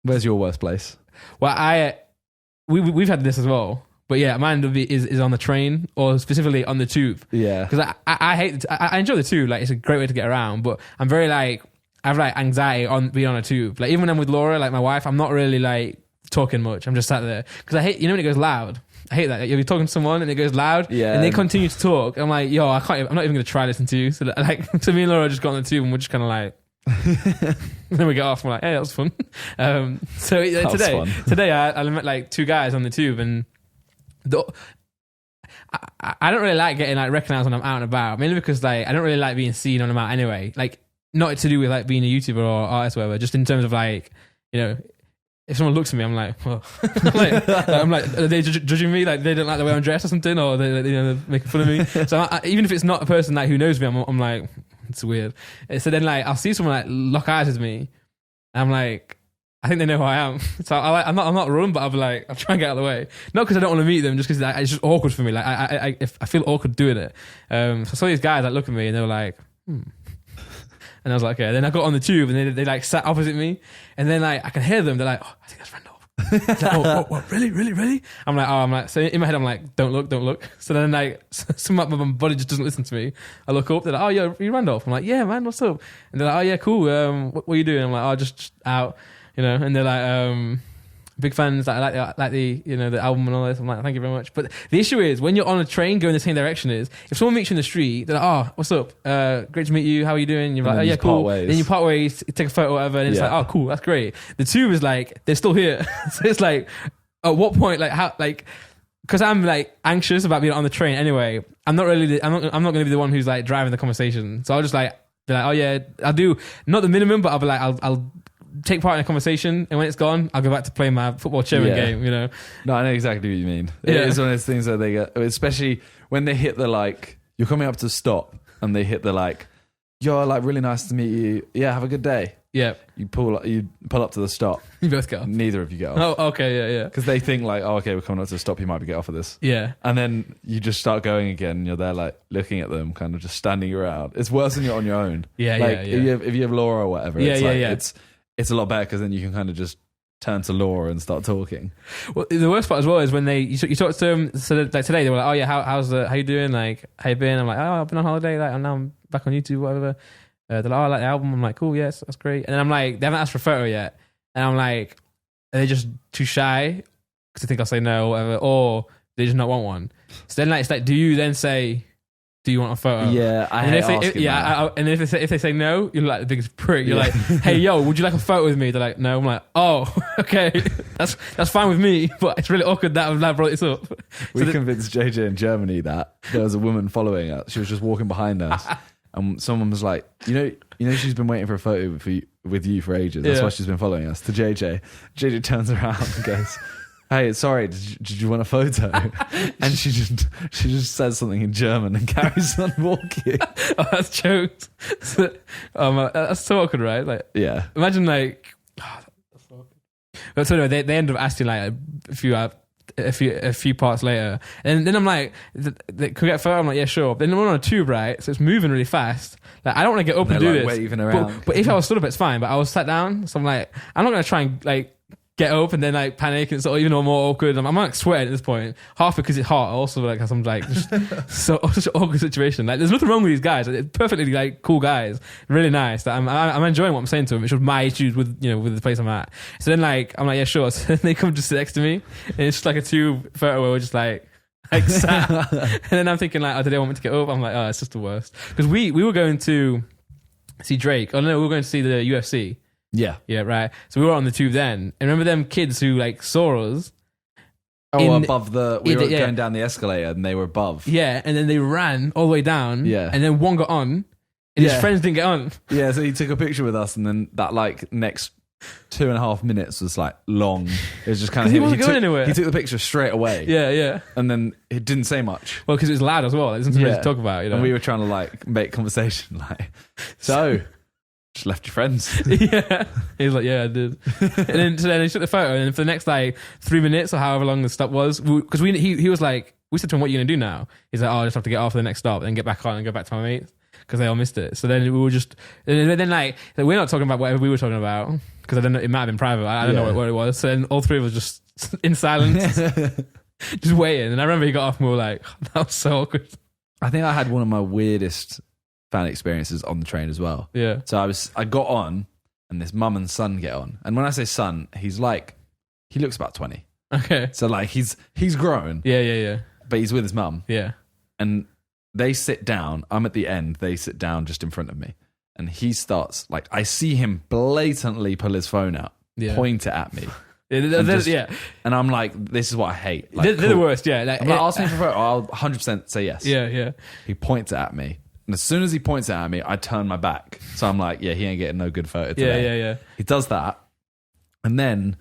Where's your worst place? Well, we've had this as well, but yeah, mine would be is on the train or specifically on the tube. Yeah, Because I hate I enjoy the tube. Like it's a great way to get around, but I'm very like I have like anxiety on being on a tube. Like even when I'm with Laura, like my wife, I'm not really like talking much. I'm just sat there because I hate when it goes loud. I hate that. Like, you'll be talking to someone and it goes loud, and they continue to talk. I'm like, yo, I'm not even gonna try listen to you. So like, so me and Laura just got on the tube and we're just kind of like. Then we get off and we're like, hey, that was fun. Today I met like two guys on the tube and I don't really like getting like recognized when I'm out and about, mainly because like I don't really like being seen when I'm out anyway. Like not to do with like being a YouTuber or artist or whatever, just in terms of like, if someone looks at me, I'm like, well, I'm like, are they judging me? Like they don't like the way I'm dressed or something, or they're making fun of me. So even if it's not a person like who knows me, I'm like, it's weird. So then like I'll see someone like lock eyes with me, and I'm like, I think they know who I am. So I'm not run, but I'll be like, I'll try and get out of the way. Not because I don't want to meet them, just because it's just awkward for me. Like I feel awkward doing it. So I saw these guys like look at me and they were like, And I was like, okay. Then I got on the tube and they like sat opposite me, and then like I can hear them. They're like, oh, I think that's Randolph. Like, what? Really? I'm like, so in my head I'm like, don't look. So then like some of my body just doesn't listen to me. I look up. They're like, oh yeah, you Randolph. I'm like, yeah, man, what's up? And they're like, oh yeah, cool. What are you doing? I'm like, oh, just out. And they're like, big fans. Like the the album and all this. I'm like, thank you very much. But the issue is when you're on a train going the same direction is if someone meets you in the street, they're like, oh, what's up? Great to meet you. How are you doing? You're like, oh yeah, cool. Then you part ways, take a photo, or whatever, and it's like, oh, cool, that's great. The tube is like they're still here. So it's like, at what point, like how, like. Because I'm like anxious about being on the train anyway. I'm not going to be the one who's like driving the conversation. So I'll just like be like, oh yeah, I'll do not the minimum, but I'll be like, I'll take part in a conversation, and when it's gone, I'll go back to play my football cheering game. You know. No, I know exactly what you mean. It is one of those things that they get, especially when they hit the like. You're coming up to stop, and they hit the like. You're like really nice to meet you. Yeah, have a good day. Yeah. You pull up to the stop. You both get off. Neither of you get off. Oh, okay, yeah. Because they think like, oh, okay, we're coming up to the stop. You might be get off of this. Yeah. And then you just start going again. And you're there like looking at them, kind of just standing around. It's worse when you're on your own. Yeah, like, yeah. If you have Laura or whatever, it's a lot better because then you can kind of just turn to Laura and start talking. Well, the worst part as well is when you talk to them. So like today they were like, oh yeah, how you doing? Like, how you been? I'm like, oh, I've been on holiday. Like, and now I'm back on YouTube, whatever. They're like, oh, I like the album. I'm like, cool, yes, that's great. And then I'm like, they haven't asked for a photo yet. And I'm like, are they just too shy because they think I'll say no or whatever, or they just not want one? So then like, it's like, do you then say, do you want a photo? Yeah, and if they say no, you're like the biggest prick. You're like, hey, yo, would you like a photo with me? They're like, no. I'm like, oh, okay, that's fine with me, but it's really awkward that I've brought this up. We convinced JJ in Germany that there was a woman following us. She was just walking behind us, and someone was like, you know, she's been waiting for a photo with you for ages. That's why she's been following us. To JJ, JJ turns around and goes, hey, sorry, did you want a photo? And she just says something in German and carries on walking. Oh, that's jokes. That's so awkward, right? Like, yeah. Imagine like, that's so awkward. But so anyway, they end up asking like a few parts later, and then I'm like, could we get a photo? I'm like, yeah, sure. But then we're on a tube, right? So it's moving really fast. Like, I don't want to get up and do this. Waving around. But if I was stood up, it's fine. But I was sat down, so I'm like, I'm not going to try and like get up and then like panic and so even more awkward. I'm like sweating at this point, half because it's hot, also like because I'm like just such an awkward situation. Like, there's nothing wrong with these guys. Like, they're perfectly like cool guys, really nice. Like, I'm enjoying what I'm saying to them. It's just my issues with with the place I'm at. So then like I'm like, yeah, sure. So then they come just sit next to me, and it's just like a tube photo where we're just like sat. And then I'm thinking like, oh, do they want me to get up? I'm like, oh, it's just the worst, because we were going to see Drake. Oh no, we were going to see the UFC. Yeah. Yeah, right. So we were on the tube then. And remember them kids who like saw us? Above we were going down the escalator and they were above. Yeah, and then they ran all the way down. Yeah. And then one got on and his friends didn't get on. Yeah, so he took a picture with us, and then that like next 2.5 minutes was like long. It was just kind of he wasn't going anywhere. He took the picture straight away. Yeah. And then it didn't say much. Well, because it was loud as well. There's something to talk about, And we were trying to like make conversation like, so just left your friends. Yeah. He was like, yeah, I did. And then he took the photo, and for the next like 3 minutes or however long the stop was, because he was like, we said to him, what are you going to do now? He's like, oh, I just have to get off for the next stop and get back on and go back to my mates because they all missed it. So then we were just, and then like, we're not talking about whatever we were talking about because I don't know, it might have been private. I don't know what it was. So then all three of us just in silence, just waiting. And I remember he got off and we were like, oh, that was so awkward. I think I had one of my weirdest fan experiences on the train as well. Yeah. So I got on, and this mum and son get on. And when I say son, he looks about 20. Okay. So like he's grown. Yeah. But he's with his mum. Yeah. And they sit down. I'm at the end. They sit down just in front of me. And he starts, like, I see him blatantly pull his phone out, point it at me. And I'm like, this is what I hate. Like, they're the worst, yeah. Like, I'm like, ask me for a photo. I'll 100% say yes. Yeah. He points it at me. And as soon as he points it at me, I turn my back. So I'm like, yeah, he ain't getting no good photo today. Yeah. He does that. And then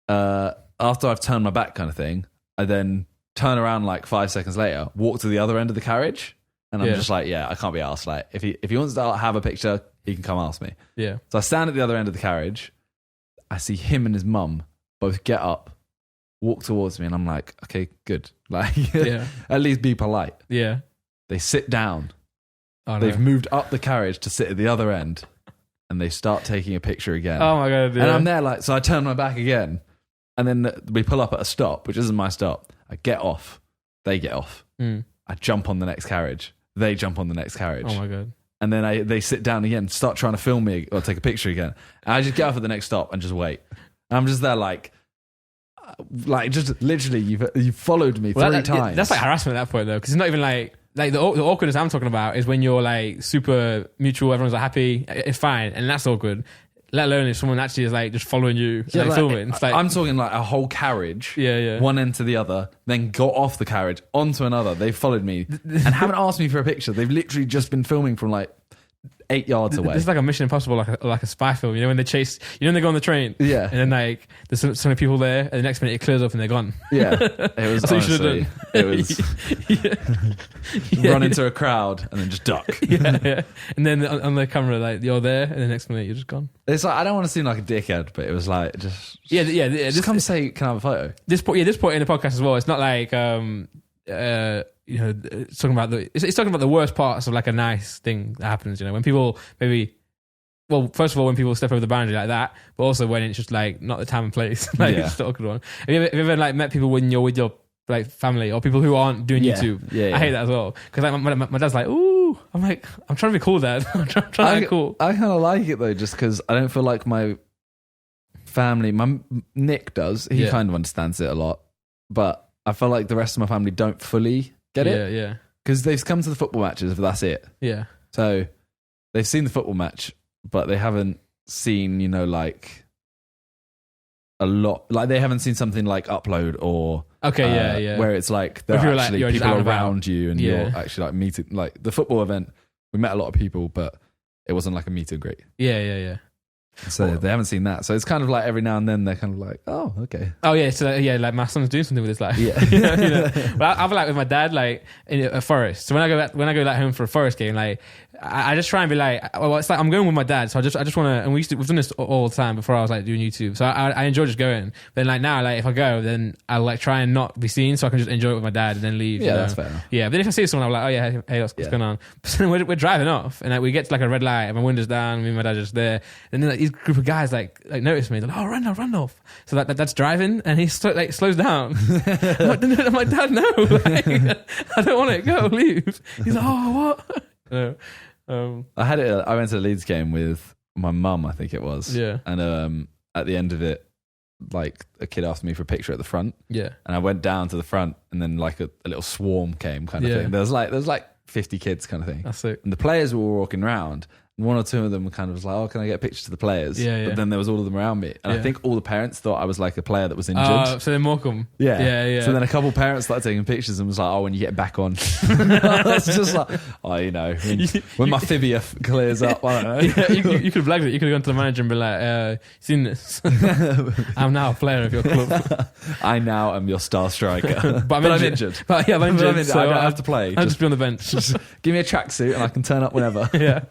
after I've turned my back kind of thing, I then turn around like 5 seconds later, walk to the other end of the carriage. And I'm just like, yeah, I can't be asked. Like, if he wants to have a picture, he can come ask me. Yeah. So I stand at the other end of the carriage. I see him and his mum both get up, walk towards me. And I'm like, okay, good. Like, at least be polite. Yeah. They sit down. Oh, no. They've moved up the carriage to sit at the other end, and they start taking a picture again. Oh my God. Yeah. And I'm there like, so I turn my back again, and then we pull up at a stop, which isn't my stop. I get off. They get off. I jump on the next carriage. They jump on the next carriage. Oh my God. And then they sit down again, start trying to film me or take a picture again. And I just get off at the next stop and just wait. And I'm just there like just literally you've followed me 3 times. That's like harassment at that point though, because it's not even like the awkwardness I'm talking about is when you're like super mutual, everyone's like happy, it's fine, and that's awkward. Let alone if someone actually is like just following you, and like filming. It's like, I'm talking like a whole carriage, one end to the other, then got off the carriage onto another. They followed me and haven't asked me for a picture. They've literally just been filming from like 8 yards away. This is like a Mission Impossible, like a spy film. You know when they chase, you know when they go on the train, Yeah. and then like there's so many people there, and the next minute it clears up and they're gone. Yeah, it was That's what you should honestly, have done. run into a crowd and then just duck. yeah. And then on the camera, like you're there, and the next minute you're just gone. It's like I don't want to seem like a dickhead, but it was like just Just come say, can I have a photo? This point in the podcast as well. It's not like you know, it's talking about it's talking about the worst parts of like a nice thing that happens. You know, when people maybe. Well, first of all, when people step over the boundary like that, but also when it's just like not the time and place, like it's the awkward one. Have you ever like met people when you're with your like family or people who aren't doing YouTube? Yeah. I hate that as well because like my dad's like, ooh, I'm like, I'm trying to be cool, Dad. I'm trying to be cool. I kind of like it though, just because I don't feel like my family. Nick does. He kind of understands it a lot, but I feel like the rest of my family don't fully get it. Yeah. Because they've come to the football matches, but that's it. Yeah. So they've seen the football match, but they haven't seen, you know, like a lot. Like they haven't seen something like Upload or where it's like there are actually you're people around you and Yeah. you're actually like meeting. Like the football event, we met a lot of people, but it wasn't like a meet and greet. Yeah. So they haven't seen that. So it's kind of like every now and then they're kind of like, oh, okay. Oh yeah, so yeah, like my son's doing something with his life. Yeah. you know. But I'll be like with my dad, like in a forest. So when I go back home for a forest game, like I just try and be like, well, it's like I'm going with my dad, so I just want to. And we've done this all the time before I was like doing YouTube. So I enjoy just going. But then like now, like if I go, then I'll like try and not be seen, so I can just enjoy it with my dad and then leave. Yeah, you know? that's fair enough. Yeah, but then if I see someone, I'm like, oh yeah, hey, what's going on? But then we're driving off, and like we get to like a red light, and my window's down, me and my dad are just there, and then like these group of guys like notice me. They're like, oh, Randolph. So that's driving, and he slows down. I'm like, Dad, no, like, I don't want it. Go, leave. He's like, oh, what? No. I went to the Leeds game with my mum, I think it was. Yeah. And at the end of it, like a kid asked me for a picture at the front. Yeah. And I went down to the front, and then like a little swarm came, kind of thing. There was like 50 kids, kind of thing. That's it. And the players were all walking around. And one or two of them kind of was like, oh, can I get a picture to the players? Yeah. But then there was all of them around me. And I think all the parents thought I was like a player that was injured. Oh, so then Morecambe. Yeah. So then a couple of parents started taking pictures and was like, oh, when you get back on. That's just like, oh, you know, when my fibia clears up, I don't know. You could have blagged it. You could have gone to the manager and been like, seen this? I'm now a player of your club. I now am your star striker. But I'm injured. But yeah, I'm injured. So I don't have to play. I'll just be on the bench. Just give me a tracksuit and I can turn up whenever. Yeah.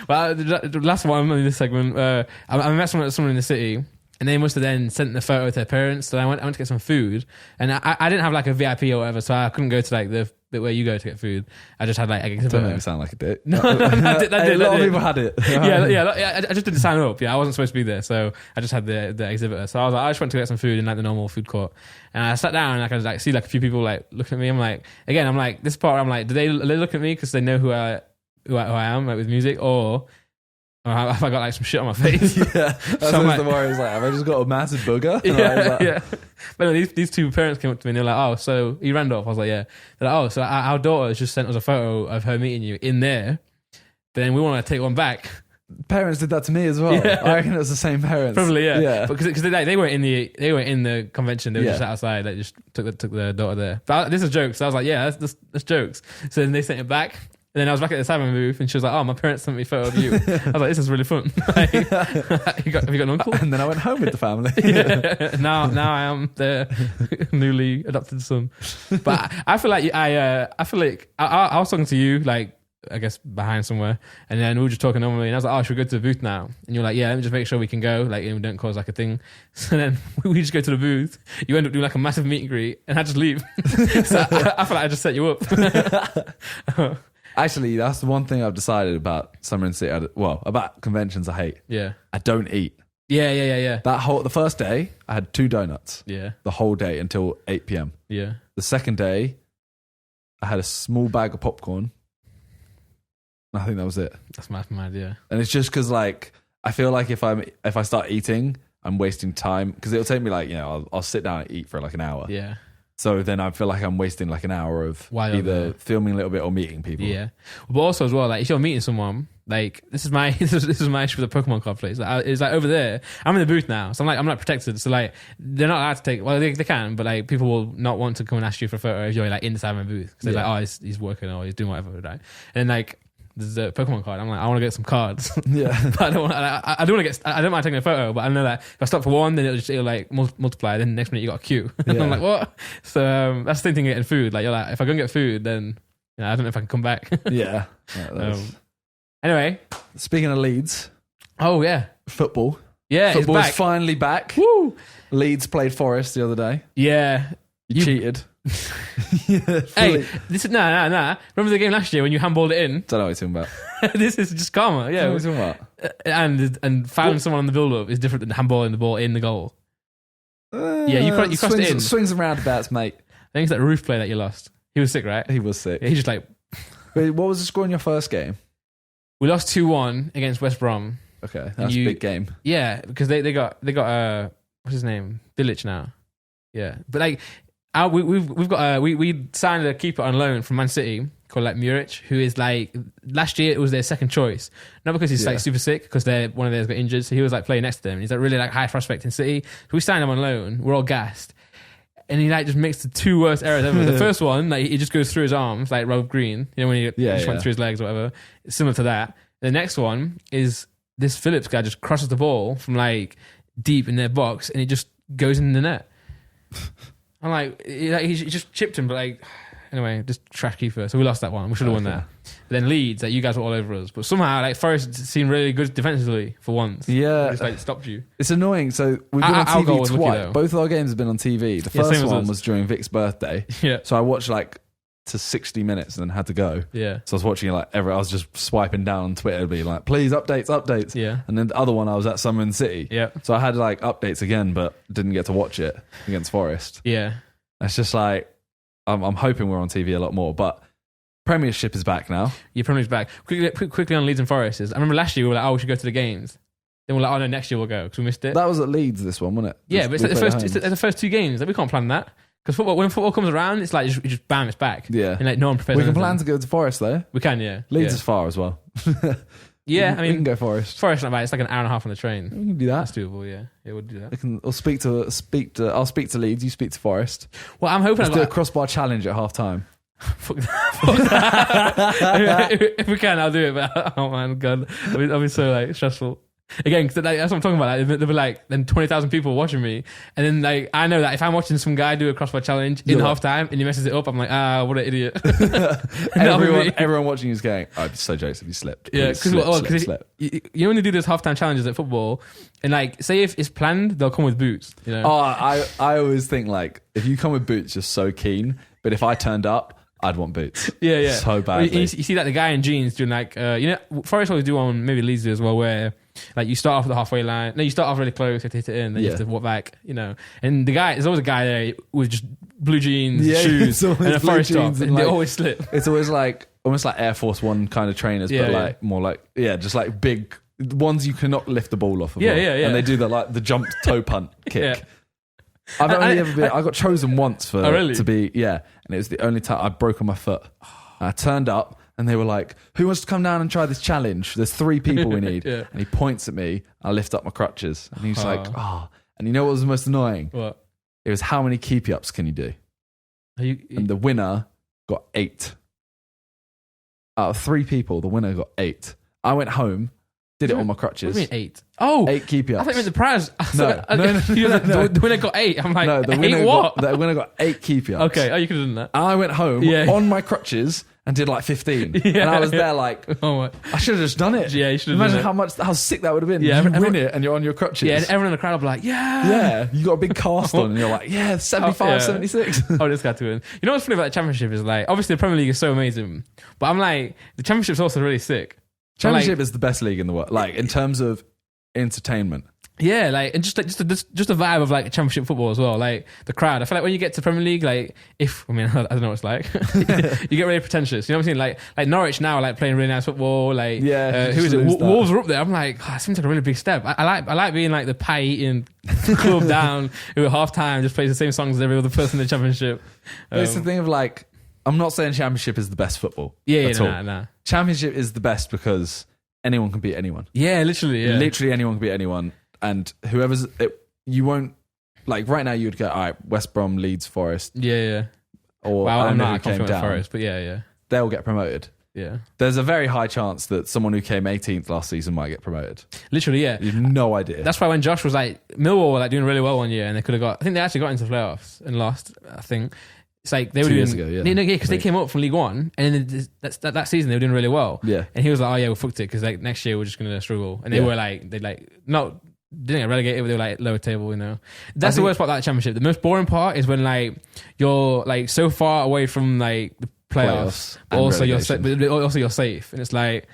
Well, the last one in this segment, I met someone in the city, and they must have then sent the photo to their parents. So I went to get some food, and I didn't have like a VIP or whatever, so I couldn't go to like the bit where you go to get food. I just had like a Don't make me sound like a dick. No, that did. A lot of people had it. Yeah. I just didn't sign up. Yeah, I wasn't supposed to be there, so I just had the exhibitor. So I was like, I just went to get some food in like the normal food court, and I sat down and I could like see like a few people like looking at me. I'm like, this part, I'm like, do they look at me because they know who I am, like with music, or have I got like some shit on my face? Yeah, that's So the worry. Is like, have I just got a massive booger? Yeah. But no, these two parents came up to me and they're like, oh, so you Randolph? I was like, yeah. They're like, oh, so our daughter has just sent us a photo of her meeting you in there, but then we want to take one back. Parents did that to me as well. Yeah. I reckon it was the same parents. Probably, yeah. Because they weren't in the convention. They were just outside. They just took the daughter there. But this is jokes. So I was like, yeah, that's jokes. So then they sent it back. And then I was back at the Simon booth, and she was like, "Oh, my parents sent me a photo of you." I was like, "This is really fun." Like, have you got an uncle? And then I went home with the family. Now I am their newly adopted son. But I feel like I was talking to you, like I guess behind somewhere, and then we were just talking normally, and I was like, "Oh, should we go to the booth now?" And you're like, "Yeah, let me just make sure we can go, like, and we don't cause like a thing." So then we just go to the booth. You end up doing like a massive meet and greet, and I just leave. So I feel like I just set you up. Actually, that's the one thing I've decided about Summer in the City. About conventions I hate. Yeah. I don't eat. Yeah. The first day, I had 2 donuts. Yeah. The whole day until 8 p.m. Yeah. The second day, I had a small bag of popcorn. I think that was it. That's mad, yeah. And it's just because, like, I feel like if I start eating, I'm wasting time because it'll take me like, you know, I'll sit down and eat for like an hour. Yeah. So then I feel like I'm wasting like an hour of either filming a little bit or meeting people. Yeah, but also as well, like if you're meeting someone, like this is my issue with the Pokemon card place. It's like over there, I'm in the booth now, so I'm not protected. So like they're not allowed to take. Well, they can, but like people will not want to come and ask you for a photo if you're like inside my booth because they're like, oh, he's working or he's doing whatever, right? And then like there's a Pokemon card. I'm like, I want to get some cards. Yeah. But I don't mind taking a photo, but I know that if I stop for one, then it'll like multiply. Then the next minute you got a queue. And I'm like, what? So that's the same thing getting food. Like, you're like, if I go and get food, then I don't know if I can come back. Yeah. Anyway. Speaking of Leeds. Oh, yeah. Football. Yeah, Football it's is back. finally back. Woo! Leeds played Forest the other day. Yeah. You cheated. Hey, this is nah. Remember the game last year when you handballed it in? Don't know what you're talking about. This is just karma. Yeah. What are you talking about? And fouling someone on the build-up is different than handballing the ball in the goal. Yeah, you crossed it in. Swings and roundabouts, mate. I think it's that roof play that you lost. He was sick, right? He was sick. Yeah, he just like... Wait, what was the score in your first game? We lost 2-1 against West Brom. Okay, that's a big game. Yeah, because they got what's his name? Bilic now. Yeah, but like we signed a keeper on loan from Man City called like Muric, who is like last year it was their second choice, not because he's like super sick, because one of theirs got injured, so he was like playing next to them. He's like really like high prospect in City. So we signed him on loan. We're all gassed. And he like just makes the two worst errors ever. The first one, like he just goes through his arms, like Rob Green, when he just went through his legs or whatever. It's similar to that. The next one is this Phillips guy just crosses the ball from like deep in their box and it just goes in the net. I'm like, he just chipped him, but like, anyway, just trash keeper. So we lost that one. We should have won that. But then Leeds, like you guys were all over us, but somehow like Forest seemed really good defensively for once. Yeah, just like stopped you. It's annoying. So we've been on TV twice. Both of our games have been on TV. The first one was during Vic's birthday. Yeah. So I watched like to 60 minutes and then had to go. Yeah. So I was watching like I was just swiping down on Twitter, being like, please updates. Yeah. And then the other one I was at Summer in City. Yeah. So I had like updates again, but didn't get to watch it against Forest. Yeah. It's just like I'm hoping we're on TV a lot more, but Premiership is back now. Your Premiership's back. Quickly on Leeds and Forest. I remember last year we were like, we should go to the games. Then we're like, no, next year we'll go because we missed it. That was at Leeds, this one, wasn't it? Yeah, but it's like the first two games. Like, we can't plan that. Because when football comes around, it's like just bam, it's back. Yeah. And like no one prepares. We can plan to go to Forest though. We can, yeah. Leeds is far as well. Yeah, I mean, we can go Forest. Forest not bad. It's like an hour and a half on the train. We can do that. That's doable. Yeah, we'll do that. I'll speak to Leeds. You speak to Forest. Well, I'm hoping Let's do a crossbar challenge at half time. Fuck that. If we can, I'll do it. But oh man, God, I'll be so like stressful. Again, cause that's what I'm talking about. Like, there'll be like then 20,000 people watching me, and then like I know that if I'm watching some guy do a crossbar challenge in half time and he messes it up, I'm like, what an idiot. everyone watching you is going, I'd be so jokes if you slipped. Yeah, because you only do those halftime challenges at football, and like say if it's planned, they'll come with boots. You know? Oh, I always think like if you come with boots, you're so keen, but if I turned up, I'd want boots. Yeah. So badly. You see that the guy in jeans doing like, Forest always do one, maybe Leeds do as well, where like you start off at the halfway line. No, you start off really close, you have to hit it in, then you have to walk back, And there's always a guy there with just blue jeans, shoes, and a Forest top, and they always slip. It's always like, almost like Air Force One kind of trainers, but like more like, just like big ones you cannot lift the ball off of. Yeah. And they do the jump toe punt kick. I've only ever been. I got chosen once to be, and it was the only time I'd broken my foot. I turned up and they were like, "Who wants to come down and try this challenge? There's 3 people we need." And he points at me. I lift up my crutches, and he's like, And you know what was the most annoying? What? It was how many keepy ups can you do? And the winner got 8. Out of 3 people, the winner got 8. I went home. Did it on my crutches. What do you mean 8? Oh, 8 keepy ups. I thought you meant the prize. No. The winner got 8. I'm like, no, the winner got 8 keepy ups. Okay, you could have done that. And I went home on my crutches and did like 15. And I was there like, I should have just done it. Yeah, you should have done it. How sick that would have been. Yeah, you win it and you're on your crutches. Yeah, and everyone in the crowd will be like, yeah, you got a big cast on and you're like, 75, 76. This guy to win. You know what's funny about the Championship is like, obviously the Premier League is so amazing, but I'm like, the Championship's also really sick. Championship is the best league in the world, like in terms of entertainment. Yeah, like and just the vibe of like Championship football as well. Like the crowd. I feel like when you get to Premier League, like I don't know what it's like. You get really pretentious. You know what I'm saying? Like Norwich now, are like playing really nice football. Like who is it? Wolves are up there. I'm like, it seems like a really big step. I like being like the pie eating club down who at half time just plays the same songs as every other person in the Championship. It's the thing of like, I'm not saying Championship is the best football. Nah. Championship is the best because anyone can beat anyone. Yeah, literally. Yeah. Literally anyone can beat anyone. And whoever's... you won't... Like, right now you would go, all right, West Brom, Leeds, Forest. Yeah. Or I'm not confident with Forest, but yeah. They'll get promoted. Yeah. There's a very high chance that someone who came 18th last season might get promoted. Literally, yeah. You've no idea. That's why when Josh was like, Millwall were like doing really well one year and they could have got, I think they actually got into the playoffs and lost, I think. It's like they were 2 doing, years ago, yeah. No, because they came up from League One and then that season they were doing really well. Yeah. And he was like, oh yeah, we fucked it because like next year we're just going to struggle. And they were like, they like, not, didn't get relegated, but they were like lower table, you know. That's the worst part of that championship. The most boring part is when like you're like so far away from like the playoffs but also you're safe. And it's like,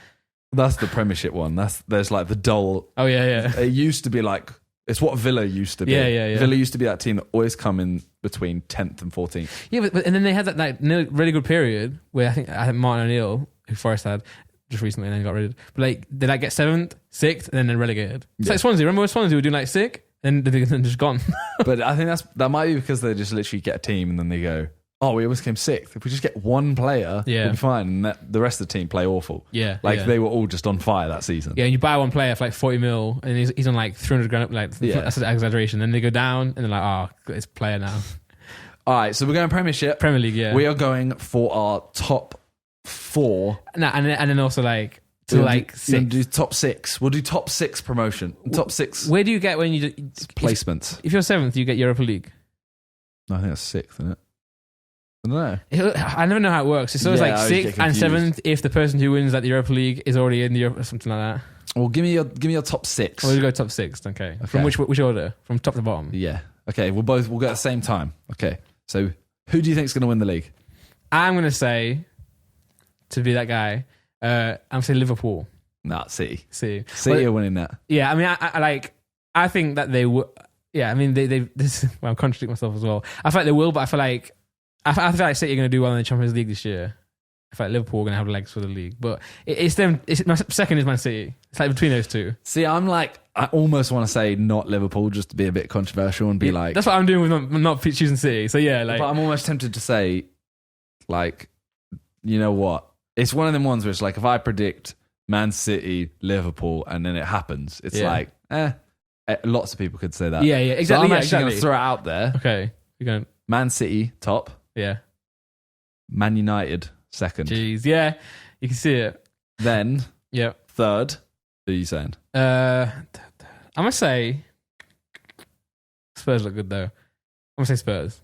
that's the Premiership one. There's like the dull. Oh yeah. It used to be like, it's what Villa used to be. Yeah. Villa used to be that team that always come in between 10th and 14th. Yeah, but and then they had that like really good period where I think Martin O'Neill, who Forest had just recently and then got rid of, but like they like get 7th, 6th, and then they're relegated. It's like Swansea. Remember when Swansea were doing like sick and they're just gone. But I think that might be because they just literally get a team and then they go, oh, we almost came 6th. If we just get one player, we'll be fine. And the rest of the team play awful. Yeah. They were all just on fire that season. Yeah, and you buy one player for like 40 mil and he's on like 300 grand, like that's an exaggeration. Then they go down and they're like, oh, it's player now. All right, so we're going Premiership. Premier League, yeah. We are going for our top 4. No, and then also like to we'll like 6. We'll do top 6. We'll do top 6 promotion. Top 6. Where do you get when you placements? If you're 7th, you get Europa League. No, I think that's 6th, isn't it? I don't know. I never know how it works. It's always like 6th and 7th if the person who wins at the Europa League is already in the Europa or something like that. Well, give me your top 6. We'll go top 6. Okay. From which order? From top to bottom? Yeah. Okay. We'll go at the same time. Okay. So who do you think is going to win the league? I'm going to say, to be that guy, I'm saying Liverpool. Nah, City. City are winning that. Yeah. I mean, I think that they will. Yeah. I mean, I'm contradicting myself as well. I feel like they will, but I feel like City are going to do well in the Champions League this year. I feel like Liverpool are going to have legs for the league. But it's them. My second is Man City. It's like between those two. See, I almost want to say not Liverpool just to be a bit controversial and be like... That's what I'm doing with not choosing City. So yeah. But I'm almost tempted to say, like, you know what? It's one of them ones where it's like, if I predict Man City, Liverpool, and then it happens, it's like, lots of people could say that. Yeah, exactly. So I'm actually going to throw it out there. Okay. You're going Man City, top. Yeah. Man United, second. Jeez, yeah. You can see it. Then, yeah. Third. Who are you saying? I'm going to say Spurs look good, though. I'm going to say Spurs.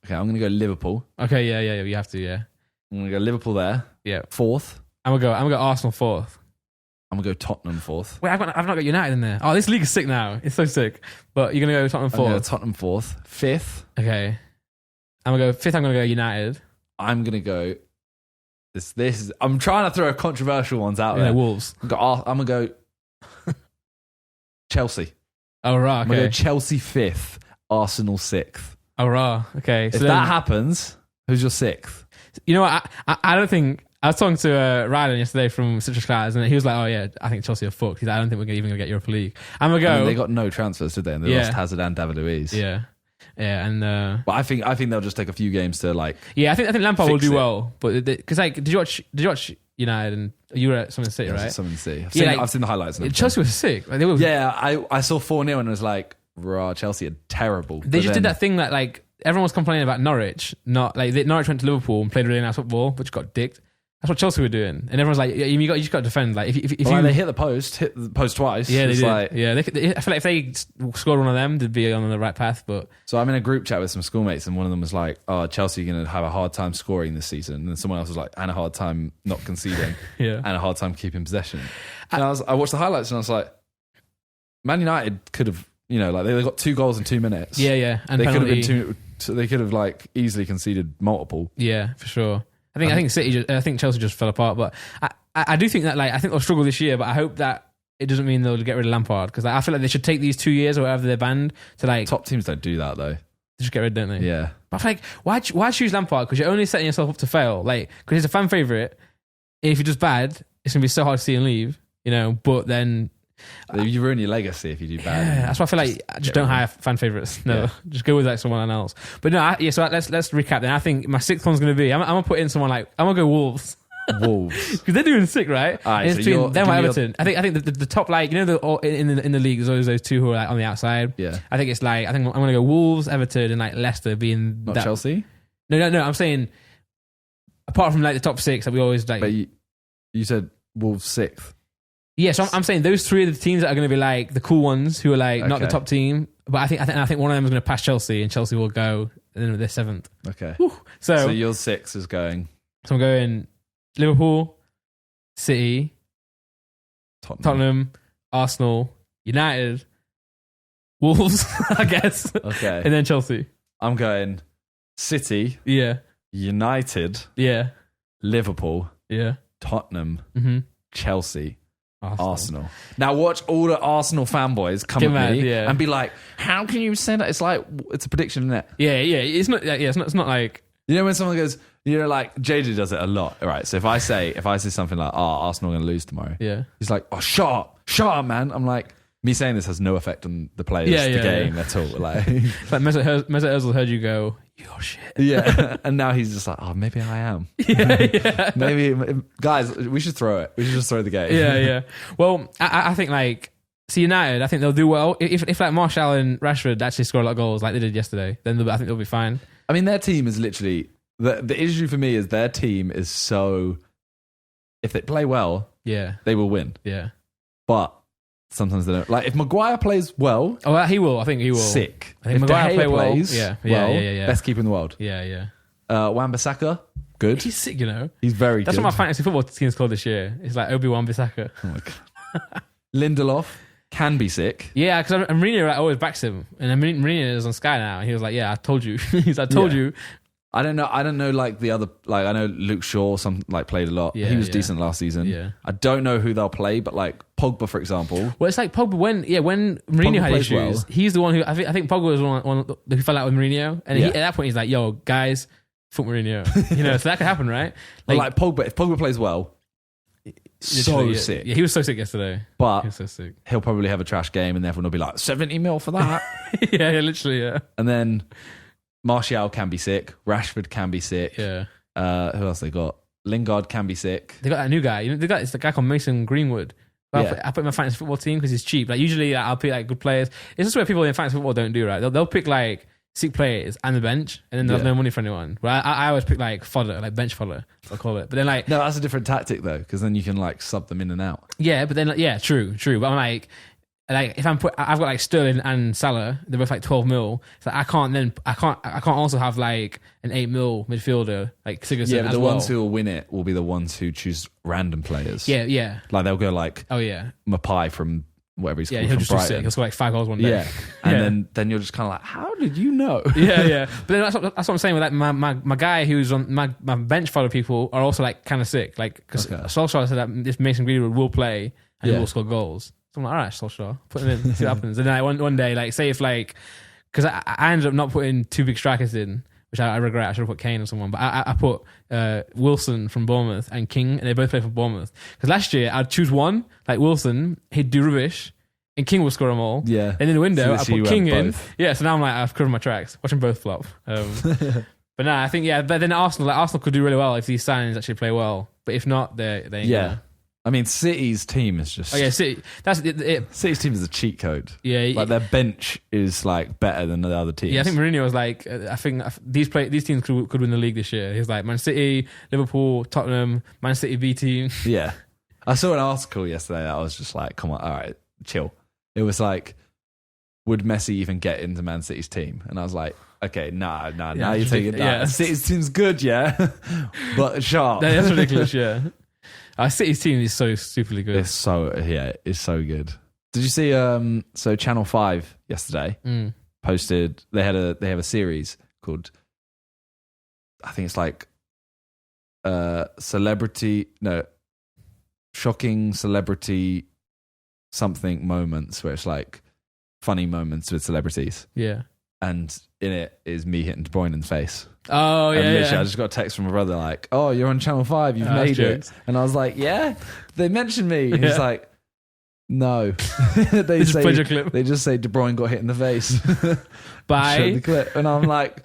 Okay, I'm going to go Liverpool. Okay, yeah. You have to, yeah. I'm going to go Liverpool there. Yeah. Fourth. I'm going to go Arsenal fourth. I'm going to go Tottenham fourth. Wait, I've not got United in there. Oh, this league is sick now. It's so sick. But you're going to go Tottenham fourth? I'm going to go Tottenham fourth. Fifth. Okay. I'm going to go fifth. I'm going to go United. I'm going to go... This is... I'm trying to throw controversial ones out there. Wolves. I'm going to go... Chelsea. Oh, right. Okay. I'm going to go Chelsea fifth. Arsenal sixth. Oh, right. Okay. If that happens, who's your sixth? You know what? I don't think... I was talking to Rylan yesterday from Citrus Class, and he was like, "Oh yeah, I think Chelsea are fucked." He's like, "I don't think we're even going to get Europa League." I'm gonna go. I mean, they got no transfers, did they? And they lost Hazard and David Luiz. Yeah, and but I think they'll just take a few games to like. Yeah, I think Lampard will do well, but because like, did you watch United and you were at Summon City, right? Summon City. I've seen the highlights. Chelsea was sick. Like, I saw 4-0 and was like, "Raw, Chelsea are terrible." They just did that thing that like everyone was complaining about Norwich. Not like Norwich went to Liverpool and played really nice football, but just got dicked. That's what Chelsea were doing, and everyone's like, "You just got to defend." Like, if they hit the post twice. Yeah, they did. Like, I feel like if they scored one of them, they'd be on the right path. But so I'm in a group chat with some schoolmates, and one of them was like, "Oh, Chelsea are going to have a hard time scoring this season," and then someone else was like, "And a hard time not conceding, and a hard time keeping possession." And I watched the highlights, and I was like, "Man United could have, like they got 2 goals in 2 minutes. Yeah, and they penalty. could have been they could have like easily conceded multiple. Yeah, for sure." I think Chelsea just fell apart, but I do think that I think they'll struggle this year, but I hope that it doesn't mean they'll get rid of Lampard, because I feel like they should take these 2 years or whatever they're banned to top teams don't do that though. They just get rid, don't they? Yeah. But I feel like why choose Lampard? Because you're only setting yourself up to fail. Like, because he's a fan favorite. If you're just bad, it's gonna be so hard to see him leave. But then you ruin your legacy if you do bad. Yeah, that's why I feel like I just don't hire fan favourites. No, just go with someone else. But no, so let's recap then. I think my sixth one's going to be, I'm going to put in someone I'm going to go Wolves. Because they're doing sick, right? All right, it's between them and Everton. I think the top, in the league, there's always those two who are on the outside. Yeah. I think it's I'm going to go Wolves, Everton, and Leicester being not Chelsea. No. I'm saying apart from the top 6 that we always . You said Wolves 6th. Yeah, so I'm saying those three are the teams that are going to be like the cool ones who are like not the Okay. top team. But I think one of them is going to pass Chelsea, and Chelsea will go, and then they're 7th. Okay. So your 6 is going I'm going Liverpool, City, Tottenham, Arsenal, United, Wolves, I guess. Okay. And then Chelsea. I'm going City, Yeah. United, Yeah. Liverpool, Yeah. Tottenham, Mm-hmm. Chelsea, Arsenal. Now watch all the Arsenal fanboys come Get at mad, me yeah. and be like, "How can you say that?" It's like it's a prediction, isn't it? Yeah. It's not. Yeah. It's not like. You know when someone goes, like JJ does it a lot, right? So if I say something like, Arsenal are going to lose tomorrow," Yeah. he's like, "Oh, shut up, man." I'm like, me saying this has no effect on the players, the game at all. Like Mesut Ozil heard you go, "You're shit." yeah, and now he's just like, "Oh, maybe I am." Yeah. Maybe guys, we should throw it. We should just throw the game. Yeah. Well, I think like. See United, I think they'll do well if like Martial and Rashford actually score a lot of goals like they did yesterday. Then I think they'll be fine. I mean, their team is literally the issue for me is their team is so. If they play well, Yeah. they will win. Yeah. But sometimes they don't. Like if Maguire plays well, Oh, he will. I think he will. sick. I think If Maguire De Gea play well. plays Yeah. best keeper in the world. Yeah. Wan-Bissaka, good. He's sick, you know. He's very That's good. what my fantasy football team's called this year. It's like Obi-Wan Bissaka. Oh my god. Lindelof can be sick. Yeah, because Mourinho always backs him, and Mourinho is on Sky now, and he was like, "Yeah, I told you." I told you. I don't know. Like the other, like I know Luke Shaw, played a lot. Yeah, he was yeah. decent last season. Yeah. I don't know who they'll play, but like Pogba, for example. Well, it's like Pogba when Mourinho had plays issues. well. He's the one who I think Pogba was one who fell out with Mourinho, and at that point he's like, "Yo, guys, fuck Mourinho," so that could happen, right? Like Pogba, if Pogba plays well, so sick. Yeah, he was so sick yesterday. But He was so sick. he'll probably have a trash game, and everyone will be like 70 mil for that. yeah, literally, yeah. And then Martial can be sick. Rashford can be sick. Yeah. Who else they got? Lingard can be sick. They got that new guy. It's the guy called Mason Greenwood. Yeah. I put him in my fantasy football team because he's cheap. Like usually, I'll pick like good players. It's just where people in fantasy football don't do, right? They'll pick like sick players and the bench, and then they'll have no money for anyone. But I always pick like fodder, like bench fodder, I'll call it. But then like No, that's a different tactic though, because then you can like sub them in and out. yeah, but then true. But I'm like if I've got like Sterling and Salah, they're both like 12 mil. So I can't also have like an 8 mil midfielder like Sigurdsson. Yeah, but as the well. ones who will win it will be the ones who choose random players. Yeah. Like they'll go like Oh yeah. Mapai from whatever he's Yeah, called he'll from just be sick. Brighton. He'll score like 5 goals one day. Yeah, and then you're just kind of like, how did you know? yeah. But then that's what I'm saying with like my guy who's on my bench fodder people are also like kind of sick. Like because Solskjaer said that this Mason Greenwood will play and he will score goals. So I'm like, all right, Solskjaer, put him in, see what happens. And then like one day, like say if like because I ended up not putting 2 big strikers in, which I regret. I should have put Kane or someone, but I put Wilson from Bournemouth and King, and they both play for Bournemouth. Because last year I'd choose one, like Wilson, he'd do rubbish, and King would score them all. Yeah. And in the window, I put King in. both. Yeah, so now I'm like, I've covered my tracks. Watch them both flop. But no, I think, but then Arsenal could do really well if these signings actually play well. But if not, they ain't gonna. I mean, City's team is just... Oh, yeah, City. That's it. City's team is a cheat code. Yeah. Like, their bench is, like, better than the other teams. Yeah, I think Mourinho was like, I think these teams could win the league this year. He was like, Man City, Liverpool, Tottenham, Man City B team. Yeah. I saw an article yesterday that I was just like, come on, all right, chill. It was like, would Messi even get into Man City's team? And I was like, okay, nah, now you're taking that. Yeah. City's team's good, yeah. But sharp. That's ridiculous, yeah. City's team is so stupidly good. It's so good. Did you see so Channel 5 yesterday posted they have a series called, I think it's like shocking celebrity something moments, where it's like funny moments with celebrities. Yeah. And in it is me hitting De Bruyne in the face. Oh, yeah. And literally, yeah. I just got a text from my brother like, "Oh, you're on Channel 5, you've made it." And I was like, "Yeah, they mentioned me." And he's like, "No." They just played your clip. They just say De Bruyne got hit in the face. Bye. Showed the clip. And I'm like,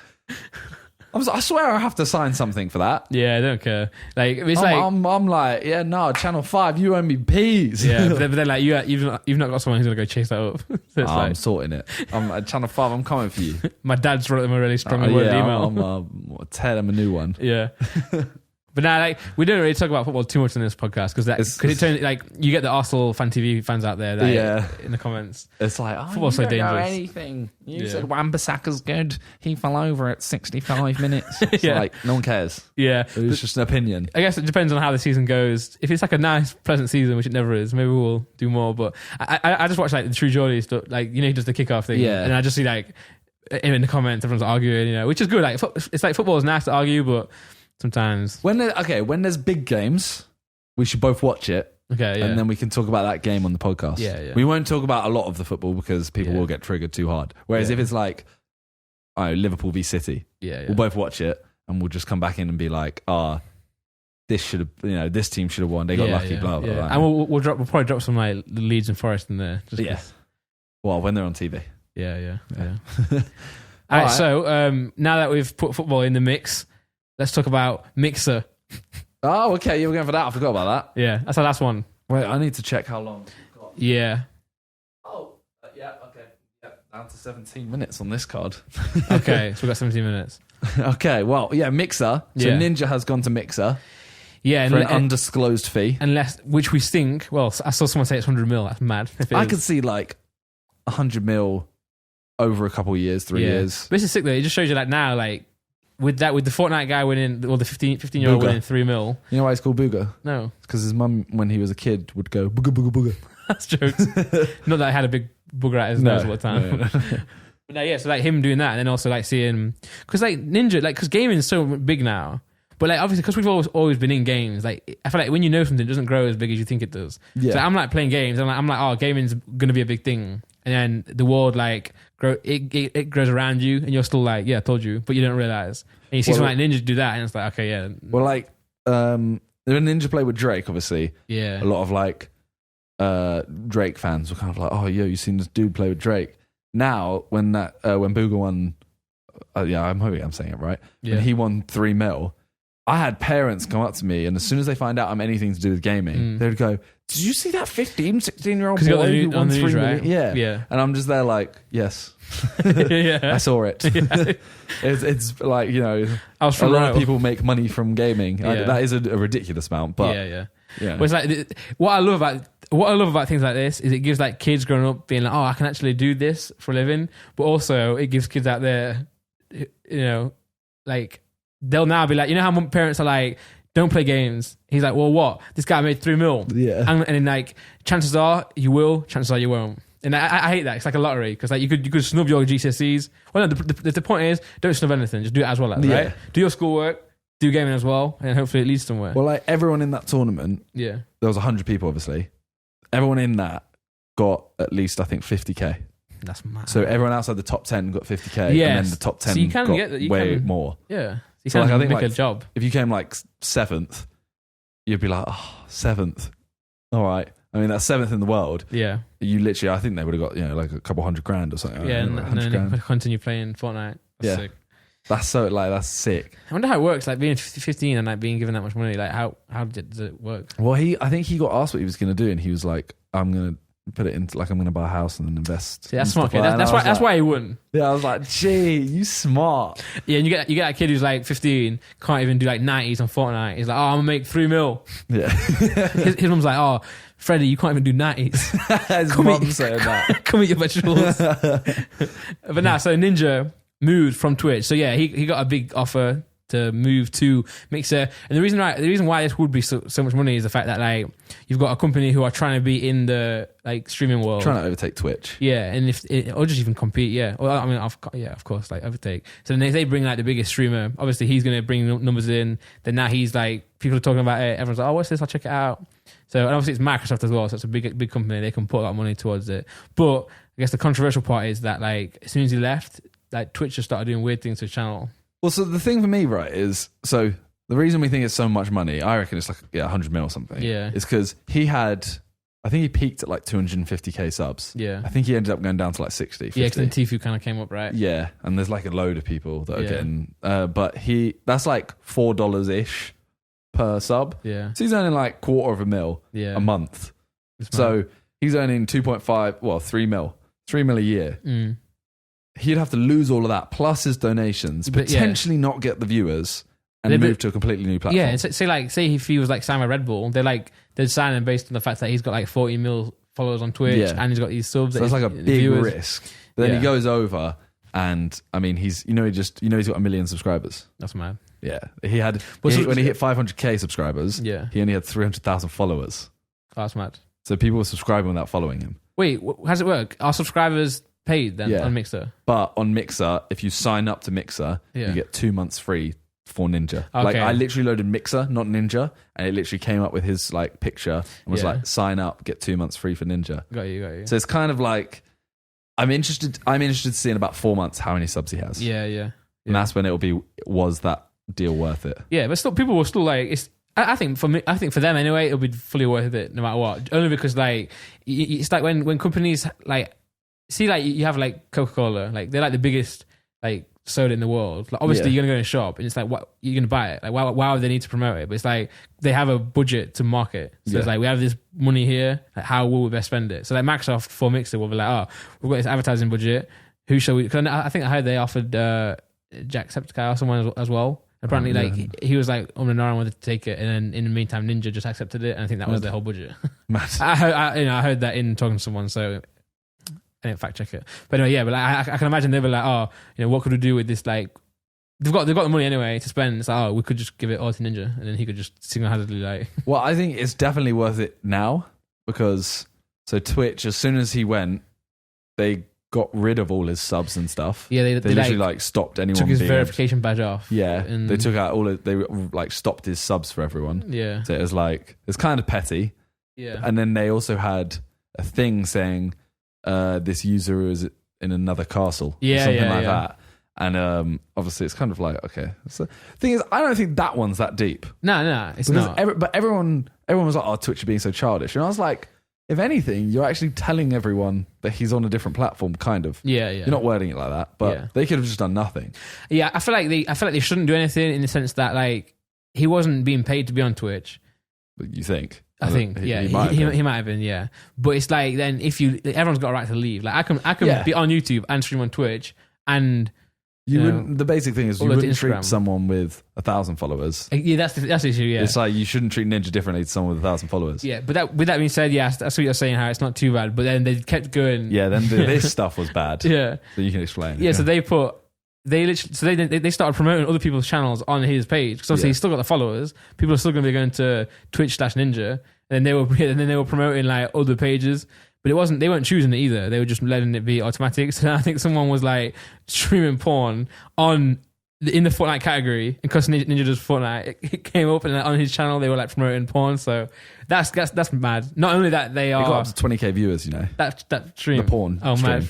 I swear I have to sign something for that. Yeah, I don't care. Like it's I'm like, yeah, no, Channel 5, you owe me peas. Yeah, but then like you've not got someone who's gonna go chase that up. So it's I'm sorting it. I'm at Channel 5. I'm coming for you. My dad's wrote them a really strongly worded email. I'll tell them a new one. Yeah. But now, like, we don't really talk about football too much in this podcast because it turns like you get the Arsenal fan TV fans out there that in the comments. It's like football's so dangerous. Know anything. You said Wan-Bissaka's good. He fell over at 65 minutes. It's like no one cares. Yeah, it's just an opinion. I guess it depends on how the season goes. If it's like a nice, pleasant season, which it never is, maybe we'll do more. But I just watch like the True Geordie stuff, like he does the kickoff thing, and I just see like in the comments everyone's arguing, which is good. Like it's like football is nice to argue, but sometimes when there's big games, we should both watch it. Okay, yeah. And then we can talk about that game on the podcast. Yeah. We won't talk about a lot of the football because people will get triggered too hard. Whereas if it's like, Liverpool v City, we'll both watch it and we'll just come back in and be like, this should have, this team should have won. They got lucky, blah, blah, blah. And we'll probably drop some like Leeds and Forest in there. Well, when they're on TV. Yeah. All right, so now that we've put football in the mix, let's talk about Mixer. Oh, okay. You were going for that. I forgot about that. Yeah, that's our last one. Wait, I need to check how long we've got. Yeah. Oh, yeah, okay. Yeah, down to 17 minutes on this card. Okay, so we've got 17 minutes. Okay, well, Mixer. So Ninja has gone to Mixer. Yeah, for an undisclosed fee. Unless, which we think, I saw someone say it's 100 mil. That's mad. I could see like 100 mil over a couple of years, 3 years. But this is sick though. It just shows you like now, like, with the Fortnite guy winning, or the 15-year-old winning 3 mil. You know why he's called Booger? No. It's because his mum, when he was a kid, would go, booger, booger, booger. That's jokes. Not that I had a big booger at his nose all the time. No. But no, so like him doing that, and then also like seeing, because like Ninja, like, because gaming is so big now. But like obviously, because we've always been in games, like I feel like when you know something, it doesn't grow as big as you think it does. Yeah. So I'm like playing games, I'm like, gaming's gonna be a big thing, and then the world like it grows around you, and you're still like, I told you, but you don't realize. And you see someone like Ninja do that, and it's like, okay, yeah. Well, like when Ninja played with Drake, obviously, a lot of like Drake fans were kind of like, oh, you seen this dude play with Drake? Now, when Booger won, I'm hoping I'm saying it right. When he won 3 mil. I had parents come up to me, and as soon as they find out I'm anything to do with gaming, they would go, did you see that 15, 16-year-old boy who won 3 million? Yeah. And I'm just there like, yes. I saw it. It's like, I was a lot of people make money from gaming. That is a ridiculous amount, but But it's like, what I love about things like this is it gives like kids growing up being like, I can actually do this for a living, but also it gives kids out there, like, they'll now be like, how parents are like, don't play games. He's like, well, what? This guy made 3 mil. Yeah. And then like, chances are you will, chances are you won't. And I hate that. It's like a lottery because like you could snub your GCSEs. Well, no, the point is, don't snub anything. Just do it as well, right? Do your schoolwork, do gaming as well, and hopefully it leads somewhere. Well, like everyone in that tournament, there was 100 people, obviously. Everyone in that got at least, I think, 50k. That's mad. So everyone outside the top 10 got 50k, and then the top 10 so got way more. Yeah. You so can I think make a job. If you came like 7th, you'd be like, 7th. All right. I mean, that's 7th in the world. Yeah. You literally, I think they would have got, like a couple $100,000 or something. Yeah, and then continue playing Fortnite. That's sick. That's sick. I wonder how it works, like being 15 and like being given that much money. Like how does it work? Well, I think he got asked what he was going to do, and he was like, I'm going to put it into, like, I'm going to buy a house and then invest. See, that's smart. Okay. That's why he wou't. Yeah, I was like, gee, you smart. Yeah, and you get that kid who's like 15, can't even do like 90s on Fortnite. He's like, I'm going to make 3 mil. Yeah. his mum's like, Freddie, you can't even do 90s. His mum saying that. Come eat your vegetables. But now, so Ninja moved from Twitch. So yeah, he got a big offer to move to Mixer. And the reason why this would be so much money is the fact that like you've got a company who are trying to be in the like streaming world, trying to overtake Twitch. Yeah, and or just even compete. Yeah, well, I mean, of course, like overtake. So then if they bring like the biggest streamer, obviously he's going to bring numbers in. Then now he's like, people are talking about it. Everyone's like, what's this? I'll check it out. So and obviously it's Microsoft as well, so it's a big company. They can put a lot of money towards it. But I guess the controversial part is that like as soon as he left, like Twitch just started doing weird things to the channel. Well, so the thing for me, right, is so the reason we think it's so much money, I reckon it's like 100 mil or something. Yeah, is because I think he peaked at like 250k subs. Yeah, I think he ended up going down to like 60. 50. Yeah, because then Tfue kind of came up, right? Yeah, and there's like a load of people that are getting, but that's like $4 ish per sub. Yeah, so he's earning like $250,000 a month. So he's earning 3 mil a year. He'd have to lose all of that plus his donations, potentially not get the viewers, and move to a completely new platform. Yeah, and say if he was like signed by Red Bull, they'd sign him based on the fact that he's got like 40 mil followers on Twitch and he's got these subs. So it's like a big risk. But then he goes over, and I mean, he's got 1 million subscribers. That's mad. Yeah, when he hit 500k subscribers, he only had 300,000 followers. Oh, that's mad. So people were subscribing without following him. Wait, how does it work? Are subscribers paid then on Mixer? But on Mixer, if you sign up to Mixer, you get 2 months free for Ninja. Okay. Like I literally loaded Mixer, not Ninja, and it literally came up with his like picture and was like, sign up, get 2 months free for Ninja. Got you. So it's kind of like, I'm interested to see in about 4 months how many subs he has. Yeah. And that's when was that deal worth it? Yeah, but still, people will still like. I think for them anyway, it'll be fully worth it no matter what. Only because like it's like when companies like see like you have like Coca-Cola, like they're like the biggest like soda in the world. Like obviously you're gonna go in a shop and it's like what you're gonna buy it. Like why would they need to promote it? But it's like they have a budget to market. So it's like we have this money here. Like how will we best spend it? So like Microsoft for Mixer will be like, oh, we've got this advertising budget. Who shall we? Cause I think I heard they offered Jacksepticeye or someone as well. Apparently, like he was like, Nara wanted to take it, and then in the meantime, Ninja just accepted it, and I think that was their whole budget. I heard that in talking to someone, so I didn't fact check it. But anyway, but like, I can imagine they were like, oh, what could we do with this? Like, they've got the money anyway to spend. It's like, oh, we could just give it all to Ninja, and then he could just single-handedly like. Well, I think it's definitely worth it now because Twitch, as soon as he went, they got rid of all his subs and stuff. Yeah, they literally like stopped anyone. Took his verification badge off. Yeah, and they took out they like stopped his subs for everyone. Yeah, so it was like it's kind of petty. Yeah, and then they also had a thing saying this user is in another castle. Yeah, or something like that. And obviously, it's kind of like okay. So, the thing is, I don't think that one's that deep. No, it's not. But everyone was like, "Oh, Twitch are being so childish," and I was like. If anything, you're actually telling everyone that he's on a different platform, kind of. Yeah. You're not wording it like that, but they could have just done nothing. Yeah, I feel like they shouldn't do anything in the sense that like he wasn't being paid to be on Twitch. But you think? I think, he might have been, yeah. But it's like then everyone's got a right to leave. Like I can be on YouTube and stream on Twitch and. You wouldn't. The basic thing is you wouldn't treat someone with 1,000 followers. Yeah, that's the issue. Yeah, it's like you shouldn't treat Ninja differently to someone with 1,000 followers. Yeah, but with that being said, that's what you're saying. How it's not too bad, but then they kept going. Yeah, then this stuff was bad. Yeah, so you can explain. Yeah, so they started promoting other people's channels on his page because obviously he's still got the followers. People are still going to be going to Twitch/Ninja, and then they were promoting like other pages. But they weren't choosing it either. They were just letting it be automatic. So I think someone was like streaming porn in the Fortnite category, and because Ninja does Fortnite, it came up, and on his channel they were like promoting porn. So that's mad. Not only that they got up to 20k viewers, that stream, the porn. Oh stream. man,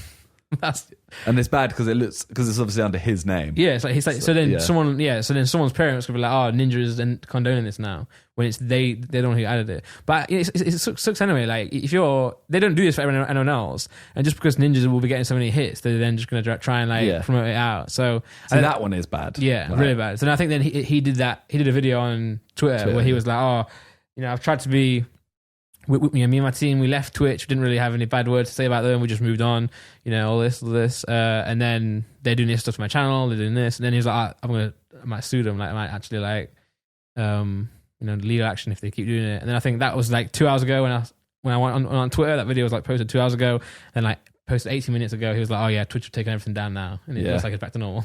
and it's bad because it's obviously under his name. Yeah, so then someone's parents could be like, oh, Ninja is condoning this now when it's they don't know who added it. But it sucks anyway. Like if they don't do this for anyone else, and just because Ninjas will be getting so many hits, they're then just going to try and promote it out. So that one is bad. Yeah, right. Really bad. So I think then he did that. He did a video on Twitter where he was like, oh, I've tried to be. Me and my team, we left Twitch. We didn't really have any bad words to say about them. We just moved on, all this. And then they're doing this stuff to my channel. They're doing this. And then he's like, I might sue them. Like, I might actually legal action if they keep doing it. And then I think that was like 2 hours ago when I went on Twitter. That video was like posted 2 hours ago. And like posted 18 minutes ago, he was like, oh yeah, Twitch have taken everything down now. And it looks like it's back to normal.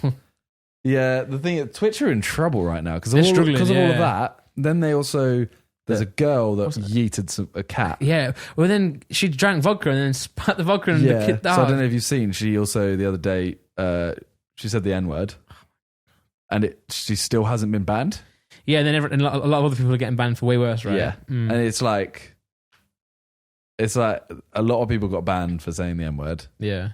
Yeah, the thing is, Twitch are in trouble right now because of all of that. Then they also... There's a girl that yeeted a cat. Yeah. Well, then she drank vodka and then spat the vodka and the kid died. So I don't know if you've seen, she also, the other day, she said the N-word. And she still hasn't been banned. Yeah, and then a lot of other people are getting banned for way worse, right? Yeah. And it's like a lot of people got banned for saying the N-word. Yeah.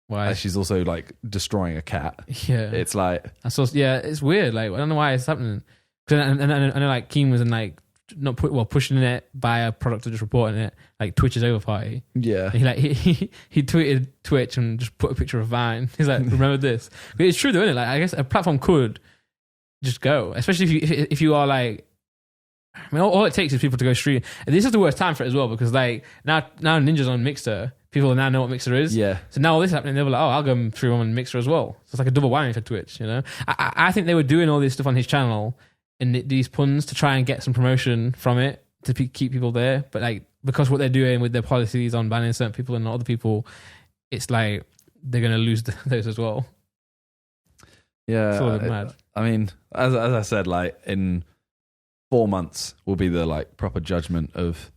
Why? And she's also like destroying a cat. Yeah. It's like... it's weird. Like, I don't know why it's happening. And I know like Keen was in like... pushing it by a product or just reporting it, like Twitch's over party. Yeah. He tweeted Twitch and just put a picture of Vine. He's like, remember this? But it's true though, isn't it? Like, I guess a platform could just go, especially if you are like, I mean, all it takes is people to go stream. And this is the worst time for it as well because like now Ninja's on Mixer. people now know what Mixer is. Yeah. So now all this is happening, they'll be like, oh, I'll go through on Mixer as well. So it's like a double whammy for Twitch, you know? I think they were doing all this stuff on his channel and these puns to try and get some promotion from it to keep people there. But like, because what they're doing with their policies on banning certain people and not other people, it's like they're going to lose those as well. Yeah. It's all mad. I mean, as I said, like in 4 months will be the like proper judgment of,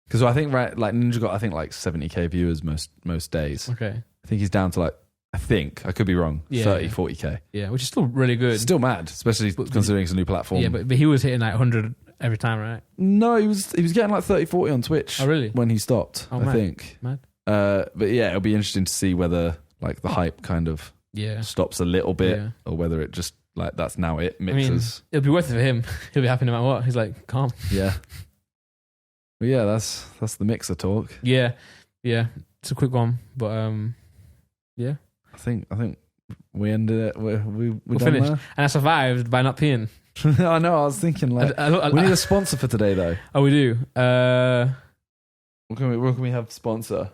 because I think like Ninja got I think like 70k viewers most days. Okay. I think he's down to like, I could be wrong, 40k. Yeah, which is still really good. Still mad, especially considering it's a new platform. Yeah, but he was hitting like 100 every time, right? No, he was getting like 30-40 on Twitch. Oh, really? When he stopped, I think. Mad. But yeah, it'll be interesting to see whether like the hype kind of stops a little bit or whether it just like that's now it mixes. I mean, it'll be worth it for him. He'll be happy no matter what. He's like, calm. Yeah. But yeah, that's the Mixer talk. Yeah. It's a quick one, but yeah. I think we ended it. We're done finished. there. And I survived by not peeing. I know. I was thinking like we need a sponsor for today though. Oh, we do. What can we have sponsor?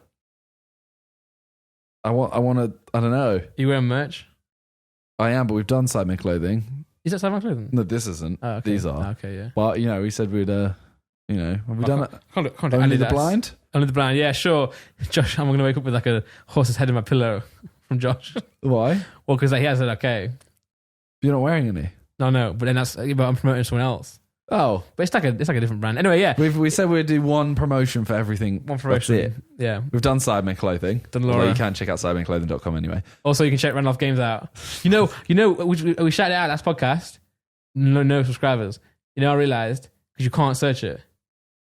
I want to. I don't know. You wearing merch? I am, but we've done Sidemen Clothing. Is that Sidemen Clothing? No, this isn't. Oh, okay. These are. Okay, yeah. Well, we said we'd. Have we done it? Can't Only the blind. Only the blind. Yeah, sure. Josh, I'm gonna wake up with like a horse's head in my pillow from Josh. Why? Well, because he has it. Okay. You're not wearing any. No. But then but I'm promoting someone else. Oh, but it's like a different brand. Anyway, yeah. We said we'd do one promotion for everything. One promotion. That's it. Yeah. We've done Sidemen Clothing. Done Laura. You can check out sidemenclothing.com anyway. Also, you can check Randolph Games out. We shouted it out last podcast. No subscribers. I realized because you can't search it.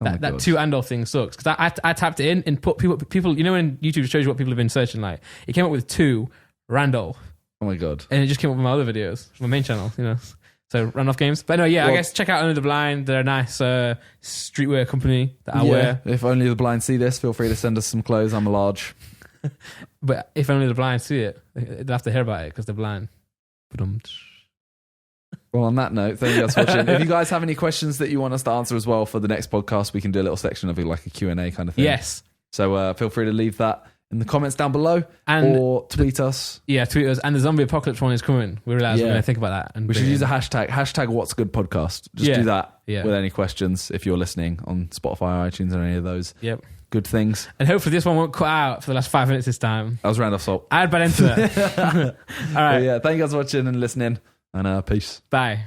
That two Andolph thing sucks. Because I tapped it in and put people. When YouTube shows you what people have been searching, like it came up with 2 Randolph. Oh my god! And it just came up with my other videos, my main channel. So Randolph Games. But anyway, I guess check out Only the Blind. They're a nice streetwear company that I wear. If Only the Blind see this, feel free to send us some clothes. I'm a large. But if Only the Blind see it, they'll have to hear about it because they're blind. Well, on that note, thank you guys for watching. If you guys have any questions that you want us to answer as well for the next podcast, we can do a little section of it, like a Q&A kind of thing. Yes. So feel free to leave that in the comments down below or tweet us. Yeah, tweet us. And the zombie apocalypse one is coming. We realised we're going to think about that. And we should use a hashtag what's good podcast. Just do that with any questions if you're listening on Spotify, iTunes, or any of those. Yep. Good things. And hopefully this one won't cut out for the last 5 minutes this time. I was Randolph Salt. I had bad into it. All right. Well, thank you guys for watching and listening. And peace. Bye.